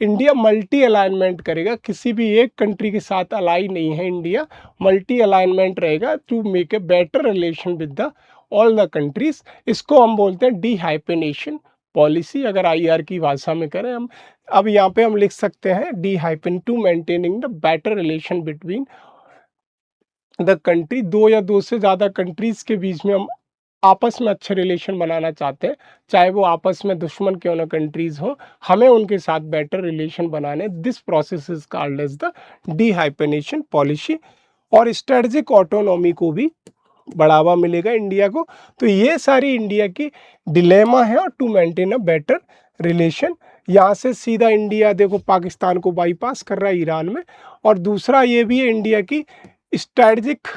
Speaker 1: इंडिया मल्टी अलाइनमेंट करेगा, किसी भी एक कंट्री के साथ अलाई नहीं है इंडिया, मल्टी अलाइनमेंट रहेगा to make a better relation with the all the countries. इसको हम बोलते हैं डीहाइपेनेशन पॉलिसी, अगर आईआर की भाषा में करें हम। अब यहाँ पे हम लिख सकते हैं dehyphen, to maintaining the better relation between the country. दो या दो से ज़्यादा कंट्रीज के बीच में हम आपस में अच्छे रिलेशन बनाना चाहते हैं, चाहे वो आपस में दुश्मन क्यों ना कंट्रीज हो, हमें उनके साथ बेटर रिलेशन बनाने। This process is called as the dehyphenation policy. और स्ट्रेटजिक ऑटोनॉमी को भी बढ़ावा मिलेगा इंडिया को। तो ये सारी इंडिया की डिलेमा है, और to maintain a better relation. यहाँ से सीधा इंडिया देखो पाकिस्तान को बाईपास कर रहा है ईरान में। और दूसरा ये भी है इंडिया की स्ट्रेटजिक,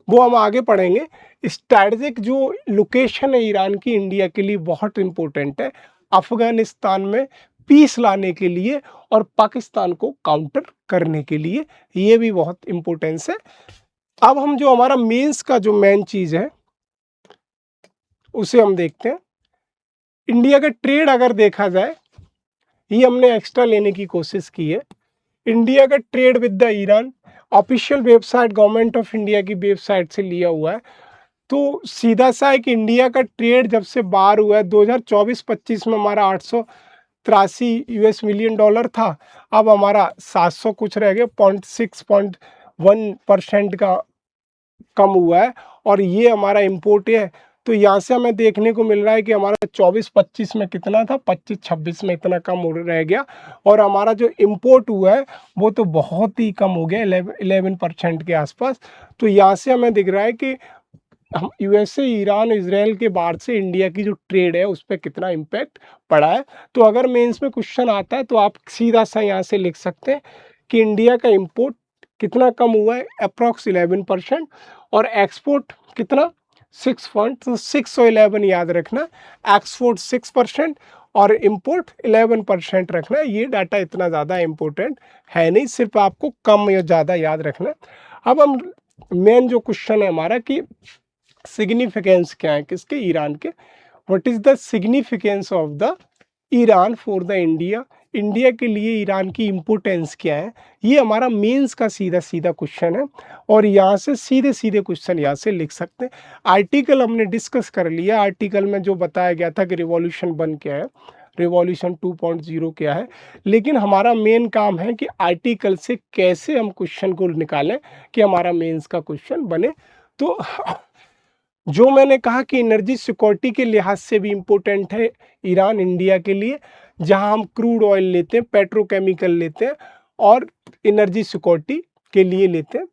Speaker 1: वो हम आगे पढ़ेंगे। स्ट्रैटेजिक जो लोकेशन है ईरान की इंडिया के लिए बहुत इंपॉर्टेंट है, अफगानिस्तान में पीस लाने के लिए और पाकिस्तान को काउंटर करने के लिए, ये भी बहुत इंपॉर्टेंस है। अब हम जो हमारा मेंस का जो मेन चीज है उसे हम देखते हैं। इंडिया का ट्रेड अगर देखा जाए, ये हमने एक्स्ट्रा लेने की कोशिश की है। इंडिया का trade with the Iran official website government of India की वेबसाइट से लिया हुआ है। तो सीधा सा है कि इंडिया का ट्रेड जब से बाहर हुआ है 2024-25 में हमारा 883 यूएस मिलियन डॉलर था, अब हमारा 700 कुछ रह गया, 0.1% का कम हुआ है। और ये हमारा इम्पोर्ट है। तो यहाँ से हमें देखने को मिल रहा है कि हमारा 24-25 में कितना था, 25-26 में इतना कम रह गया। और हमारा जो इम्पोर्ट हुआ है वो तो बहुत ही कम हो गया, 11% के आसपास। तो यहाँ से हमें दिख रहा है कि हम यूएसए, ईरान, इजराइल के बाहर से इंडिया की जो ट्रेड है उस पर कितना इम्पैक्ट पड़ा है। तो अगर मेंस में क्वेश्चन आता है तो आप सीधा सा यहाँ से लिख सकते हैं कि इंडिया का इंपोर्ट कितना कम हुआ है, अप्रॉक्स 11%, और एक्सपोर्ट कितना 6.611 याद रखना, एक्सपोर्ट 6% और इंपोर्ट 11% रखना। ये डाटा इतना ज़्यादा इम्पोर्टेंट है नहीं, सिर्फ आपको कम या ज़्यादा याद रखना। अब हम मेन जो क्वेश्चन है हमारा कि सिग्निफिकेंस क्या है किसके, ईरान के। What is the significance of the Iran for the India, India के लिए ईरान की इम्पोर्टेंस क्या है, ये हमारा मेंस का सीधा सीधा क्वेश्चन है। और यहाँ से सीधे सीधे क्वेश्चन यहाँ से लिख सकते हैं। आर्टिकल हमने डिस्कस कर लिया, आर्टिकल में जो बताया गया था कि रिवॉल्यूशन 1 क्या है, रिवॉल्यूशन 2.0 क्या है। लेकिन हमारा मेन काम है कि आर्टिकल से कैसे हम क्वेश्चन को निकालें कि हमारा मेंस का क्वेश्चन बने। तो जो मैंने कहा कि एनर्जी सिक्योरिटी के लिहाज से भी इम्पोर्टेंट है ईरान इंडिया के लिए, जहां हम क्रूड ऑयल लेते हैं, पेट्रोकेमिकल लेते हैं, और एनर्जी सिक्योरिटी के लिए लेते हैं।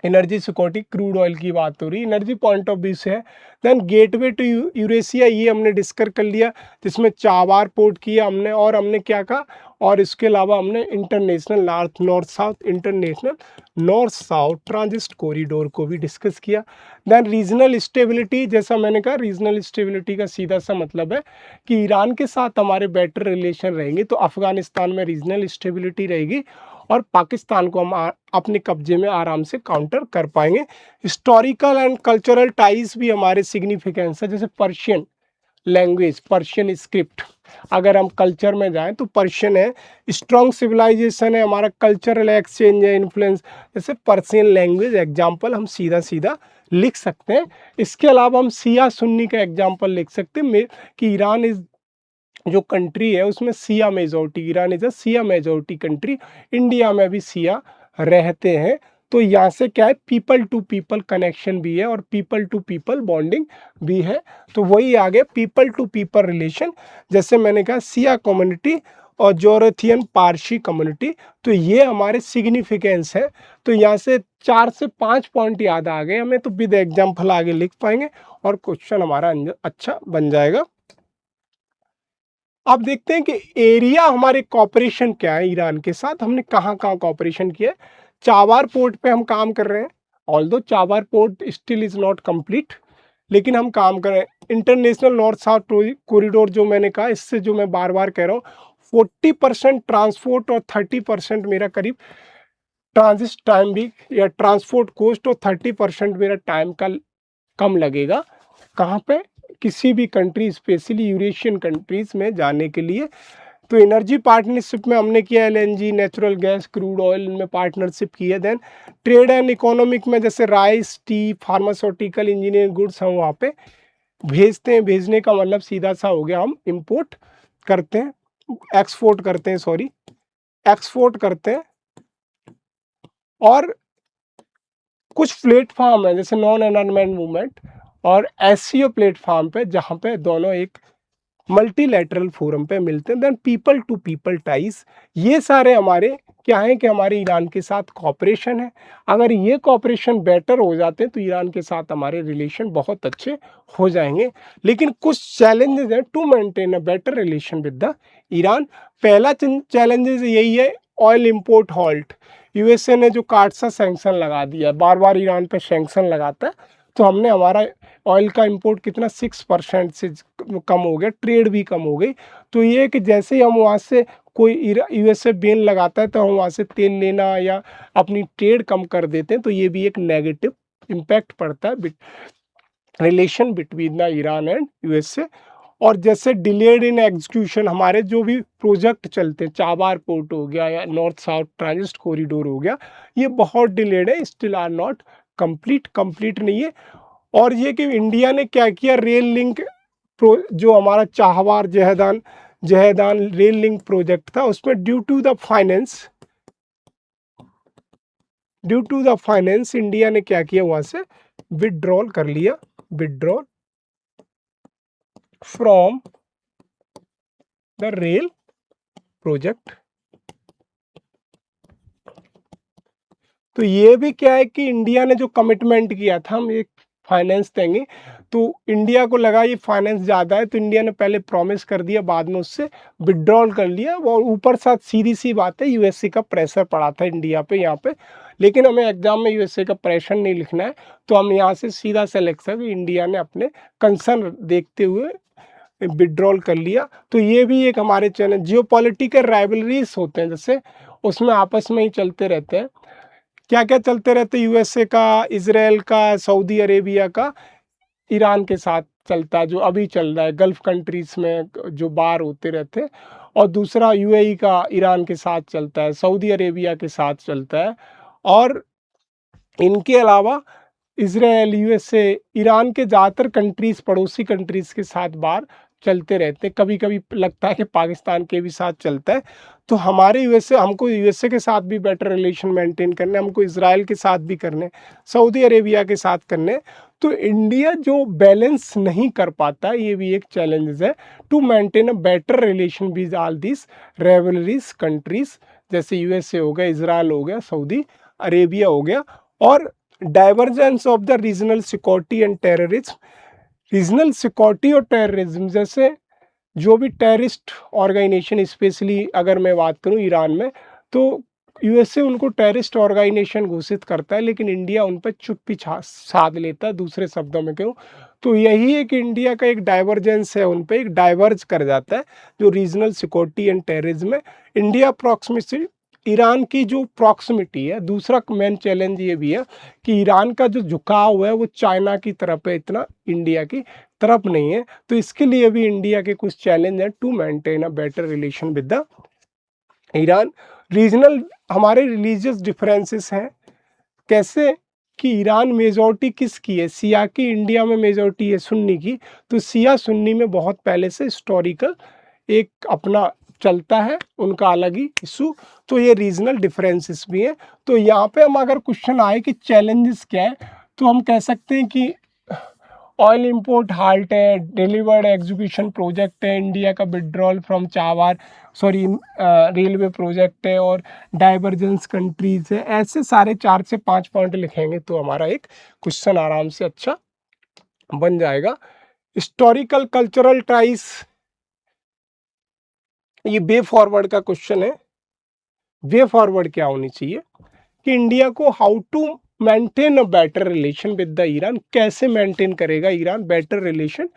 Speaker 1: एनर्जी सिक्योरिटी, क्रूड ऑयल की बात हो रही है, एनर्जी पॉइंट ऑफ व्यू से है। देन गेटवे टू यूरेशिया, ये हमने डिस्कस कर लिया, जिसमें चाबार पोर्ट किया हमने, और हमने क्या कहा, और इसके अलावा हमने international north south international north south transit corridor को भी डिस्कस किया। देन रीजनल स्टेबिलिटी, जैसा मैंने कहा रीजनल स्टेबिलिटी का सीधा सा मतलब है कि ईरान के साथ हमारे बेटर रिलेशन रहेंगे तो अफगानिस्तान में रीजनल स्टेबिलिटी रहेगी और पाकिस्तान को हम अपने कब्जे में आराम से काउंटर कर पाएंगे। हिस्टोरिकल एंड कल्चरल टाइज भी हमारे सिग्निफिकेंस है, जैसे पर्शियन लैंग्वेज, पर्शियन स्क्रिप्ट, अगर हम कल्चर में जाएं तो पर्शियन है, स्ट्रॉन्ग सिविलाइजेशन है, हमारा कल्चरल एक्सचेंज है, इन्फ्लुएंस, जैसे पर्शियन लैंग्वेज एग्जाम्पल हम सीधा सीधा लिख सकते हैं। इसके अलावा हम सिया सुन्नी का एग्जाम्पल लिख सकते हैं कि ईरान इज जो कंट्री है उसमें Siya majority, Iran is a Siya majority country, India में भी सिया रहते हैं। तो यहाँ से क्या है, पीपल टू पीपल कनेक्शन भी है और पीपल टू पीपल बॉन्डिंग भी है। तो वही आगे पीपल टू पीपल रिलेशन, जैसे मैंने कहा सिया कम्युनिटी और जोरथियन पारसी कम्युनिटी, तो ये हमारे सिग्निफिकेंस है। तो यहाँ से 4 से 5 पॉइंट याद आ गए हमें, तो विद एग्जाम्पल आगे लिख पाएंगे और क्वेश्चन हमारा अच्छा बन जाएगा। अब देखते हैं कि एरिया हमारे कॉपरेशन क्या है ईरान के साथ, हमने कहाँ कहाँ कॉपरेशन किया है। चाबार पोर्ट पे हम काम कर रहे हैं, although Chabahar port still is not complete, लेकिन हम काम कर रहे हैं। इंटरनेशनल नॉर्थ साउथ कॉरिडोर जो मैंने कहा, इससे जो मैं बार बार कह रहा हूँ, 40% ट्रांसपोर्ट और 30% मेरा करीब ट्रांजिट टाइम भी या ट्रांसपोर्ट कॉस्ट और 30% मेरा टाइम का कम लगेगा। कहाँ पे, किसी भी कंट्री, स्पेशली यूरेशियन कंट्रीज में जाने के लिए। तो एनर्जी पार्टनरशिप में हमने किया, LNG, natural gas, crude oil में पार्टनरशिप की है। देन ट्रेड एंड इकोनॉमिक में जैसे rice, T, pharmaceutical, engineering goods हम वहाँ पे भेजते हैं। भेजने का मतलब सीधा सा हो गया, हम इंपोर्ट करते हैं, एक्सपोर्ट करते हैं, सॉरी एक्सपोर्ट करते हैं। और कुछ प्लेटफॉर्म है जैसे नॉन अलाइनमेंट मूवमेंट और एससीओ प्लेटफॉर्म पे, जहाँ पे दोनों एक मल्टीलैटरल फोरम पे मिलते हैं। Then people to people ties, ये सारे हमारे क्या है कि हमारे ईरान के साथ कॉपरेशन है। अगर ये कॉपरेशन बेटर हो जाते हैं तो ईरान के साथ हमारे रिलेशन बहुत अच्छे हो जाएंगे। लेकिन कुछ चैलेंजेस हैं to maintain a better relation with the Iran. पहला चैलेंजेस यही है, ऑयल इंपोर्ट हॉल्ट। यूएसए ने जो काटसा सैंक्शन लगा दिया, बार बार ईरान पे सैंक्शन लगाता है, तो हमने हमारा ऑयल का इंपोर्ट कितना 6% से कम हो गया, ट्रेड भी कम हो गई। तो ये कि जैसे ही हम वहाँ से कोई यूएसए बैन लगाता है तो हम वहाँ से तेल लेना या अपनी ट्रेड कम कर देते हैं, तो ये भी एक नेगेटिव इम्पैक्ट पड़ता है relation between the Iran and USA. और जैसे डिलेड इन एग्जीक्यूशन, हमारे जो भी प्रोजेक्ट चलते हैं, चाबार पोर्ट हो गया या नॉर्थ साउथ ट्रांजिट कॉरिडोर हो गया, ये बहुत डिलेड है, स्टिल आर नॉट कंप्लीट नहीं है। और ये कि इंडिया ने क्या किया, रेल लिंक जो हमारा Chabahar Zahedan rail link project था, उसमें due to the finance India ने क्या किया, वहां से विड्रॉल कर लिया, withdrawal from the rail project. तो ये भी क्या है कि इंडिया ने जो कमिटमेंट किया था हम एक फाइनेंस देंगे, तो इंडिया को लगा ये फाइनेंस ज़्यादा है, तो इंडिया ने पहले प्रॉमिस कर दिया, बाद में उससे विड्रॉल कर लिया। और ऊपर साथ सीधी सी बात है, यूएसए का प्रेशर पड़ा था इंडिया पे यहाँ पे, लेकिन हमें एग्जाम में यूएसए का प्रेशर नहीं लिखना है, तो हम यहाँ से सीधा से लिख सकते इंडिया ने अपने कंसर्न देखते हुए विड्रॉल कर लिया। तो ये भी एक हमारे चैलेंज, जियोपॉलिटिकल राइवलरीज होते हैं जैसे, उसमें आपस में ही चलते रहते हैं। क्या क्या चलते रहते, यूएसए का, इजराइल का, सऊदी अरेबिया का, ईरान के साथ चलता है, जो अभी चल रहा है गल्फ कंट्रीज में जो बार होते रहते हैं। और दूसरा यूएई का ईरान के साथ चलता है, सऊदी अरेबिया के साथ चलता है। और इनके अलावा इजराइल, यूएसए, ईरान के ज़्यादातर कंट्रीज, पड़ोसी कंट्रीज के साथ बार चलते रहते हैं। कभी कभी लगता है कि पाकिस्तान के भी साथ चलता है। तो हमारे यूएसए, हमको यूएसए के साथ भी बेटर रिलेशन मेंटेन करने, हमको इजराइल के साथ भी करने, सऊदी अरेबिया के साथ करने। तो इंडिया जो बैलेंस नहीं कर पाता, ये भी एक चैलेंज है to maintain a better relation with all this rivalries countries, जैसे यूएसए हो गया, इजराइल हो गया, सऊदी अरेबिया हो गया। और divergence of the regional security and terrorism. Regional security और टेररिज्म, जैसे जो भी टेररिस्ट ऑर्गेनाइजेशन, स्पेशली अगर मैं बात करूं ईरान में, तो यूएसए उनको टेररिस्ट ऑर्गेनाइजेशन घोषित करता है, लेकिन इंडिया उन पर चुप्पी साध लेता है। दूसरे शब्दों में कहूँ तो यही है कि इंडिया का एक डाइवर्जेंस है, उन पर एक डाइवर्ज कर जाता है जो रीजनल सिक्योरिटी एंड टेररिज्म है। इंडिया प्रॉक्सिमिटी, ईरान की जो प्रॉक्सिमिटी है। दूसरा मेन चैलेंज ये भी है कि ईरान का जो झुकाव है वो चाइना की तरफ है, इतना इंडिया की तरफ नहीं है। तो इसके लिए भी इंडिया के कुछ चैलेंज हैं to maintain a better relation with the Iran. Regional हमारे रिलीजियस डिफरेंसेस हैं, कैसे कि ईरान मेजॉरिटी किसकी है, सिया की, इंडिया में मेजॉरिटी है सुन्नी की। तो सिया सुन्नी में बहुत पहले से हिस्टोरिकल एक अपना चलता है, उनका अलग ही इशू। तो ये रीजनल डिफरेंसेस भी हैं। तो यहाँ पे हम अगर क्वेश्चन आए कि चैलेंजेस क्या है, तो हम कह सकते हैं कि ऑयल इंपोर्ट हाल्ट है, डिलीवर्ड एग्जीक्यूशन प्रोजेक्ट है, इंडिया का विड्रॉल फ्रॉम चावार रेलवे प्रोजेक्ट है, और डाइवर्जेंस कंट्रीज है। ऐसे सारे 4 से 5 पॉइंट लिखेंगे तो हमारा एक क्वेश्चन आराम से अच्छा बन जाएगा। हिस्टोरिकल कल्चरल टाइज, ये वे फॉरवर्ड का क्वेश्चन है। वे फॉरवर्ड क्या होनी चाहिए कि इंडिया को how to maintain a better relation with the Iran, कैसे मेंटेन करेगा ईरान बेटर रिलेशन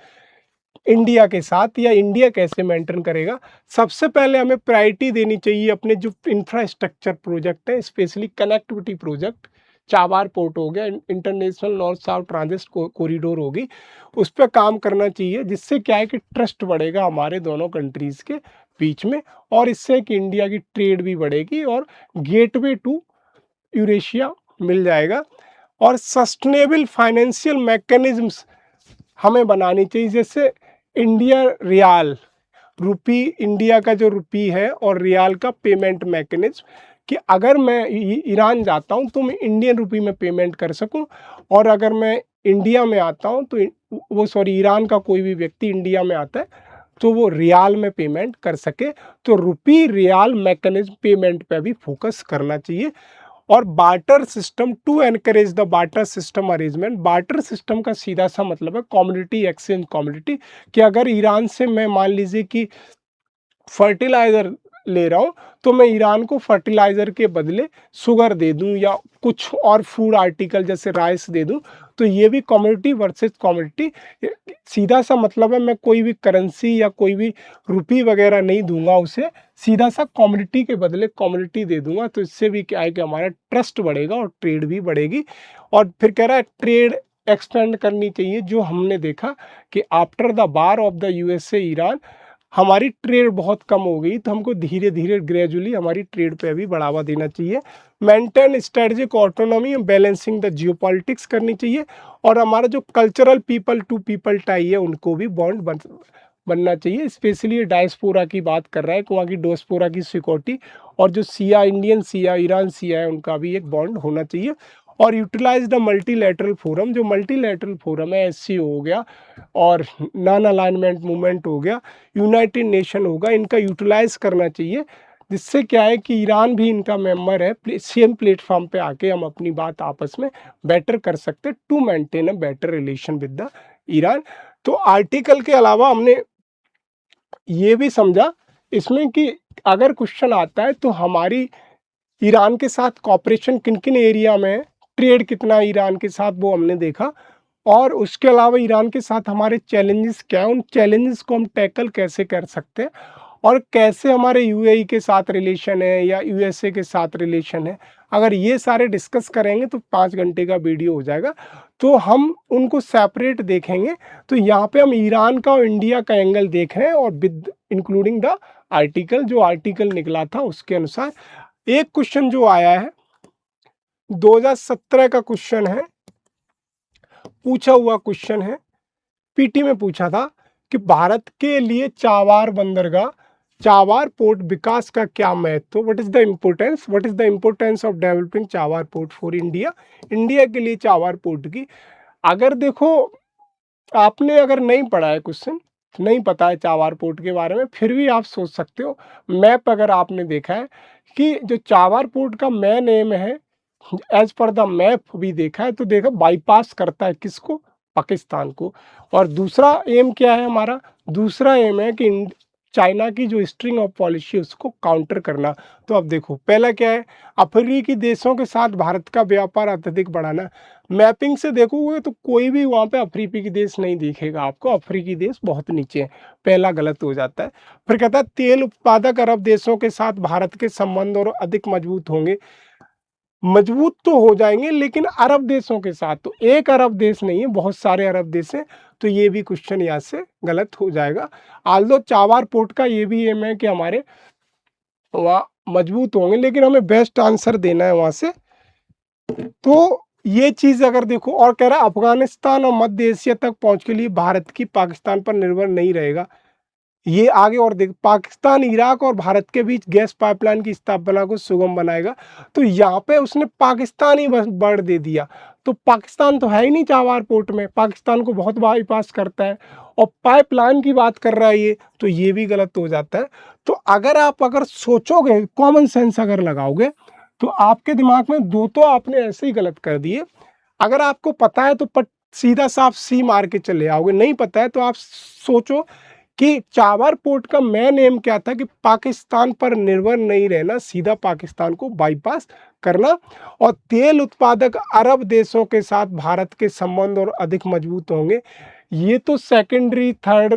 Speaker 1: इंडिया के साथ, या इंडिया कैसे मेंटेन करेगा। सबसे पहले हमें प्रायोरिटी देनी चाहिए अपने जो इंफ्रास्ट्रक्चर प्रोजेक्ट है, specially connectivity project. Chabahar port हो गया, international north south transit corridor होगी, उस पर काम करना चाहिए, जिससे क्या है कि ट्रस्ट बढ़ेगा हमारे दोनों कंट्रीज़ के बीच में, और इससे कि इंडिया की ट्रेड भी बढ़ेगी और गेटवे टू यूरेशिया मिल जाएगा। और सस्टेनेबल फाइनेंशियल मैकेनिज्म्स हमें बनानी चाहिए, जैसे इंडिया रियाल, रुपी, इंडिया का जो रुपी है और रियाल का पेमेंट मैकेनिज्म, कि अगर मैं ईरान जाता हूं तो मैं इंडियन रुपी में पेमेंट कर सकूं, और अगर मैं इंडिया में आता हूं तो ईरान का कोई भी व्यक्ति इंडिया में आता है तो वो रियाल में पेमेंट कर सके। तो रुपी रियाल मैकेनिज्म पेमेंट पे भी फोकस करना चाहिए। और barter system, to encourage the barter system arrangement. Barter system का सीधा सा मतलब है कम्युनिटी एक्सचेंज कम्युनिटी, कि अगर ईरान से मैं मान लीजिए कि फर्टिलाइज़र ले रहा हूँ तो मैं ईरान को फर्टिलाइज़र के बदले शुगर दे दूँ या कुछ और फूड आर्टिकल जैसे राइस दे दूँ, तो ये भी कम्युनिटी वर्सेस कम्युनिटी। सीधा सा मतलब है मैं कोई भी करेंसी या कोई भी रुपी वगैरह नहीं दूंगा उसे, सीधा सा कम्युनिटी के बदले कम्युनिटी दे दूंगा। तो इससे भी क्या है कि हमारा ट्रस्ट बढ़ेगा और ट्रेड भी बढ़ेगी। और फिर कह रहा है ट्रेड एक्सपेंड करनी चाहिए, जो हमने देखा कि after the war of the USA Iran हमारी ट्रेड बहुत कम हो गई, तो हमको धीरे धीरे ग्रेजुअली हमारी ट्रेड पे भी बढ़ावा देना चाहिए। Maintain strategic autonomy, balancing the geopolitics करनी चाहिए। और हमारा जो cultural people to people tie है उनको भी बॉन्ड बनना चाहिए। स्पेशली ये डायस्पोरा की बात कर रहा है कि वहाँ की डायस्पोरा की सिक्योरिटी, और जो सिया, इंडियन सिया, ईरान सिया है, उनका भी एक बॉन्ड होना चाहिए। और यूटिलाइज द मल्टीलैटरल फोरम, जो मल्टीलैटरल फोरम है, एससीओ हो गया और नॉन अलाइनमेंट मूवमेंट हो गया, यूनाइटेड नेशन होगा, इनका यूटिलाइज करना चाहिए, जिससे क्या है कि ईरान भी इनका मेंबर है। सेम प्लेटफॉर्म पे आके हम अपनी बात आपस में बेटर कर सकते हैं to maintain a better relation with the Iran. तो आर्टिकल के अलावा हमने ये भी समझा इसमें कि अगर क्वेश्चन आता है तो हमारी ईरान के साथ कॉपरेशन किन किन एरिया में है, ट्रेड कितना है ईरान के साथ, वो हमने देखा। और उसके अलावा ईरान के साथ हमारे चैलेंजेस क्या है, उन चैलेंजेस को हम टैकल कैसे कर सकते हैं, और कैसे हमारे यूएई के साथ रिलेशन है या यूएसए के साथ रिलेशन है। अगर ये सारे डिस्कस करेंगे तो 5 घंटे का वीडियो हो जाएगा। तो हम उनको सेपरेट देखेंगे। तो यहाँ पे हम ईरान का और इंडिया का एंगल देख रहे हैं, और विद इंक्लूडिंग द आर्टिकल, जो आर्टिकल निकला था उसके अनुसार। एक क्वेश्चन जो आया है 2017 का क्वेश्चन है, पूछा हुआ क्वेश्चन है, पीटी में पूछा था कि भारत के लिए चावार बंदरगाह, चावार पोर्ट विकास का क्या महत्व, what is the importance of developing Chabahar port for India. India के लिए चावार पोर्ट की, अगर देखो आपने अगर नहीं पढ़ा है क्वेश्चन, नहीं पता है चावार पोर्ट के बारे में, फिर भी आप सोच सकते हो। मैप अगर आपने देखा है कि जो चावार पोर्ट का मेन एम है एज पर द मैप भी देखा है तो देखा बाईपास करता है किसको, पाकिस्तान को। और दूसरा एम क्या है हमारा, दूसरा एम है कि चाइना की जो स्ट्रिंग ऑफ पॉलिसी उसको काउंटर करना। तो अब देखो पहला क्या है, अफ्रीकी देशों के साथ भारत का व्यापार अत्यधिक बढ़ाना। मैपिंग से देखोगे तो कोई भी वहाँ पे अफ्रीकी देश नहीं दिखेगा आपको, अफ्रीकी देश बहुत नीचे है, पहला गलत हो जाता है। फिर कहता है तेल उत्पादक अरब देशों के साथ भारत के संबंध और अधिक मजबूत होंगे। मजबूत तो हो जाएंगे लेकिन अरब देशों के साथ, तो एक अरब देश नहीं है, बहुत सारे अरब देश हैं, तो ये भी क्वेश्चन यहाँ से गलत हो जाएगा। आल्दो चाबार पोर्ट का ये भी एम है कि हमारे वहाँ मजबूत होंगे, लेकिन हमें बेस्ट आंसर देना है वहाँ से। तो ये चीज अगर देखो, और कह रहा है अफगानिस्तान और मध्य एशिया तक पहुंच के लिए भारत की पाकिस्तान पर निर्भर नहीं रहेगा। ये आगे और देख, पाकिस्तान इराक और भारत के बीच गैस पाइपलाइन की स्थापना को सुगम बनाएगा। तो यहाँ पे उसने पाकिस्तान ही बस वर्ड दे दिया, तो पाकिस्तान तो है ही नहीं चाबार पोर्ट में, पाकिस्तान को बहुत बाईपास करता है, और पाइपलाइन की बात कर रहा है ये, तो ये भी गलत हो जाता है। तो अगर सोचोगे, कॉमन सेंस अगर लगाओगे, तो आपके दिमाग में दो तो आपने ऐसे ही गलत कर दिए। अगर आपको पता है तो सीधा साफ सी मार के चले आओगे, नहीं पता है तो आप सोचो कि चाबार पोर्ट का मेन एम क्या था, कि पाकिस्तान पर निर्भर नहीं रहना, सीधा पाकिस्तान को बाईपास करना, और तेल उत्पादक अरब देशों के साथ भारत के संबंध और अधिक मजबूत होंगे। ये तो सेकेंडरी थर्ड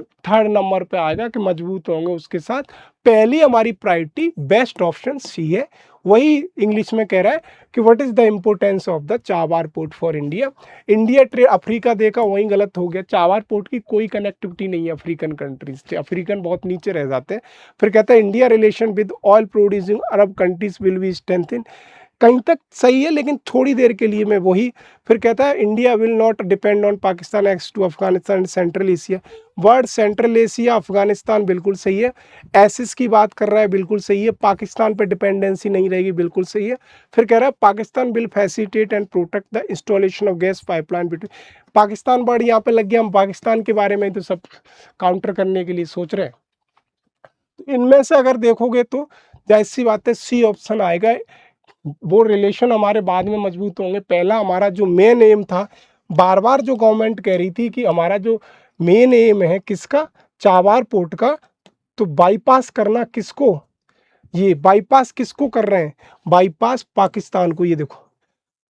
Speaker 1: नंबर पे आएगा कि मजबूत होंगे उसके साथ। पहली हमारी प्रायोरिटी बेस्ट ऑप्शन सी है। वही इंग्लिश में कह रहा है कि what is the importance of the Chabahar port for India. India trade, Africa देखा वहीं गलत हो गया, चाबार पोर्ट की कोई कनेक्टिविटी नहीं है अफ्रीकन कंट्रीज से, अफ्रीकन बहुत नीचे रह जाते हैं। फिर कहता है India relation with oil producing Arab countries will be strengthen. कहीं तक सही है लेकिन थोड़ी देर के लिए मैं वही। फिर कहता है India will not depend on Pakistan access to Afghanistan central Asia. Word central Asia Afghanistan बिल्कुल सही है। एसिस की बात कर रहा है, बिल्कुल सही है। पाकिस्तान पे डिपेंडेंसी नहीं रहेगी, बिल्कुल सही है। फिर कह रहा है Pakistan will facilitate and protect the installation of gas pipeline between. Pakistan word यहाँ पे लग गया, हम पाकिस्तान के बारे में तो सब काउंटर करने के लिए सोच रहे हैं। तो इनमें से अगर देखोगे तो जाहिर सी बात है सी ऑप्शन आएगा। वो रिलेशन हमारे बाद में मजबूत होंगे। पहला हमारा जो मेन एम था, बार बार जो गवर्नमेंट कह रही थी कि हमारा जो मेन एम है किसका, चाबार पोर्ट का, तो बाईपास करना किसको, ये बाईपास किसको कर रहे हैं, बाईपास पाकिस्तान को। ये देखो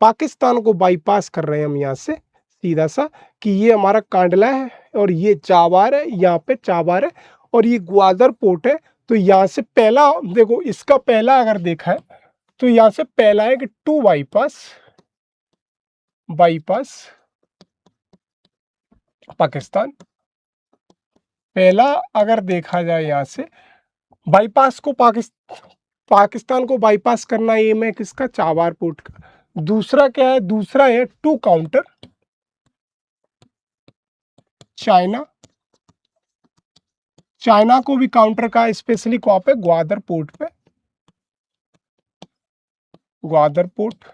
Speaker 1: पाकिस्तान को बाईपास कर रहे हैं हम यहाँ से सीधा सा, कि ये हमारा कांडला है और ये चाबार है, यहाँ पे चाबार है और ये ग्वादर पोर्ट है। तो यहाँ से पहला देखो, इसका पहला अगर देखा है तो यहां से पहला है कि टू बाईपास, बाईपास पाकिस्तान। पहला अगर देखा जाए यहां से बाईपास को पाकिस्तान को बाईपास करना एम है किसका, चाबार पोर्ट का। दूसरा क्या है, दूसरा है टू काउंटर चाइना। चाइना को भी काउंटर का, स्पेशली कहां पे, ग्वादर पोर्ट पे, ग्वादर पोर्ट।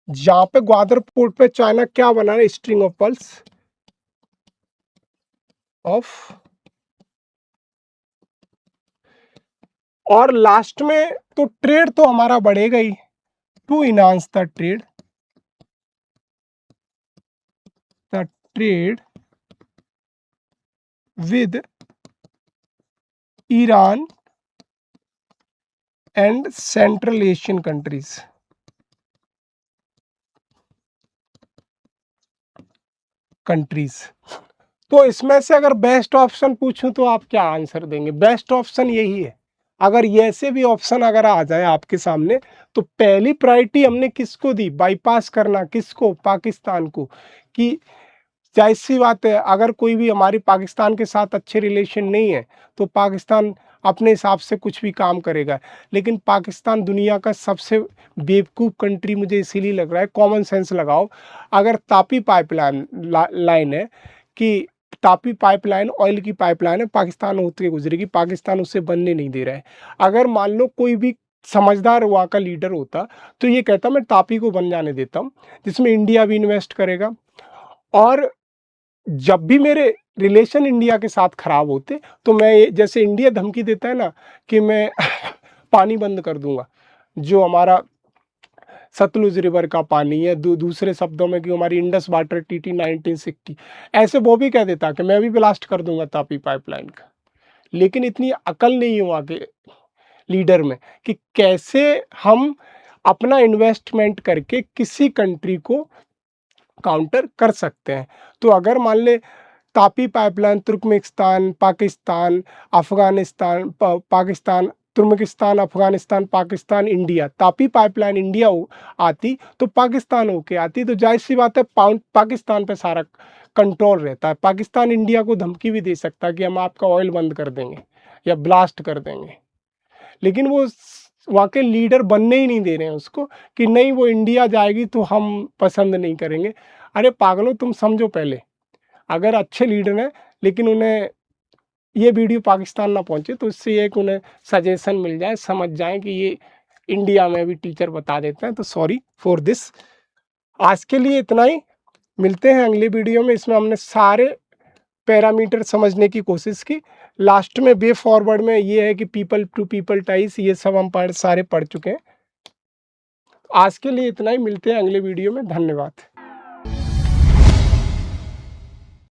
Speaker 1: जहां पे ग्वादर पोर्ट पे चाइना क्या बना रहा है, स्ट्रिंग ऑफ पल्स ऑफ। और लास्ट में तो ट्रेड तो हमारा बढ़ेगा ही, to enhance the trade, the trade with Iran and Central Asian countries. तो इसमें से अगर बेस्ट ऑप्शन पूछूं तो आप क्या आंसर देंगे, बेस्ट ऑप्शन यही है। अगर ऐसे भी ऑप्शन अगर आ जाए आपके सामने, तो पहली प्रायोरिटी हमने किसको दी, बाईपास करना किसको, पाकिस्तान को। कि जाहिर सी बात है अगर कोई भी हमारी पाकिस्तान के साथ अच्छे रिलेशन नहीं है तो पाकिस्तान अपने हिसाब से कुछ भी काम करेगा। लेकिन पाकिस्तान दुनिया का सबसे बेवकूफ़ कंट्री मुझे इसीलिए लग रहा है। कॉमन सेंस लगाओ, अगर तापी पाइपलाइन लाइन है, कि तापी पाइपलाइन ऑयल की पाइपलाइन है, पाकिस्तान होते गुजरेगी, पाकिस्तान उससे बनने नहीं दे रहा है। अगर मान लो कोई भी समझदार वहाँ का लीडर होता तो ये कहता मैं तापी को बन जाने देता हूँ, जिसमें इंडिया भी इन्वेस्ट करेगा। और जब भी मेरे रिलेशन इंडिया के साथ खराब होते तो मैं, जैसे इंडिया धमकी देता है ना कि मैं पानी बंद कर दूंगा, जो हमारा सतलुज रिवर का पानी है, दूसरे शब्दों में कि हमारी इंडस वाटर टीटी 1960, ऐसे वो भी कह देता कि मैं भी ब्लास्ट कर दूंगा तापी पाइपलाइन का। लेकिन इतनी अकल नहीं है वहाँ के लीडर में कि कैसे हम अपना इन्वेस्टमेंट करके किसी कंट्री को काउंटर कर सकते हैं। तो अगर मान ले Tapi pipeline Turkmenistan, Pakistan, Afghanistan, Pakistan, Turkmenistan, Afghanistan, Pakistan, India, Tapi pipeline India आती तो पाकिस्तान होके आती, तो जाहिर-सी बात है पाकिस्तान पे सारा कंट्रोल रहता है। पाकिस्तान इंडिया को धमकी भी दे सकता है कि हम आपका ऑयल बंद कर देंगे या ब्लास्ट कर देंगे। लेकिन वो वहाँ के लीडर बनने ही नहीं दे रहे हैं उसको कि नहीं वो इंडिया जाएगी तो हम पसंद नहीं करेंगे। अरे पागलों, तुम समझो पहले, अगर अच्छे लीडर हैं लेकिन उन्हें ये वीडियो पाकिस्तान ना पहुँचे तो इससे ये है कि उन्हें सजेशन मिल जाए, समझ जाएँ कि ये इंडिया में भी टीचर बता देते हैं, तो सॉरी फॉर दिस। आज के लिए इतना ही, मिलते हैं अगले वीडियो में। इसमें हमने सारे पैरामीटर समझने की कोशिश की। लास्ट में वे फॉरवर्ड में ये है कि पीपल टू पीपल टाइज, ये सब हम सारे पढ़ चुके हैं। आज के लिए इतना ही, मिलते हैं अगले वीडियो में। धन्यवाद।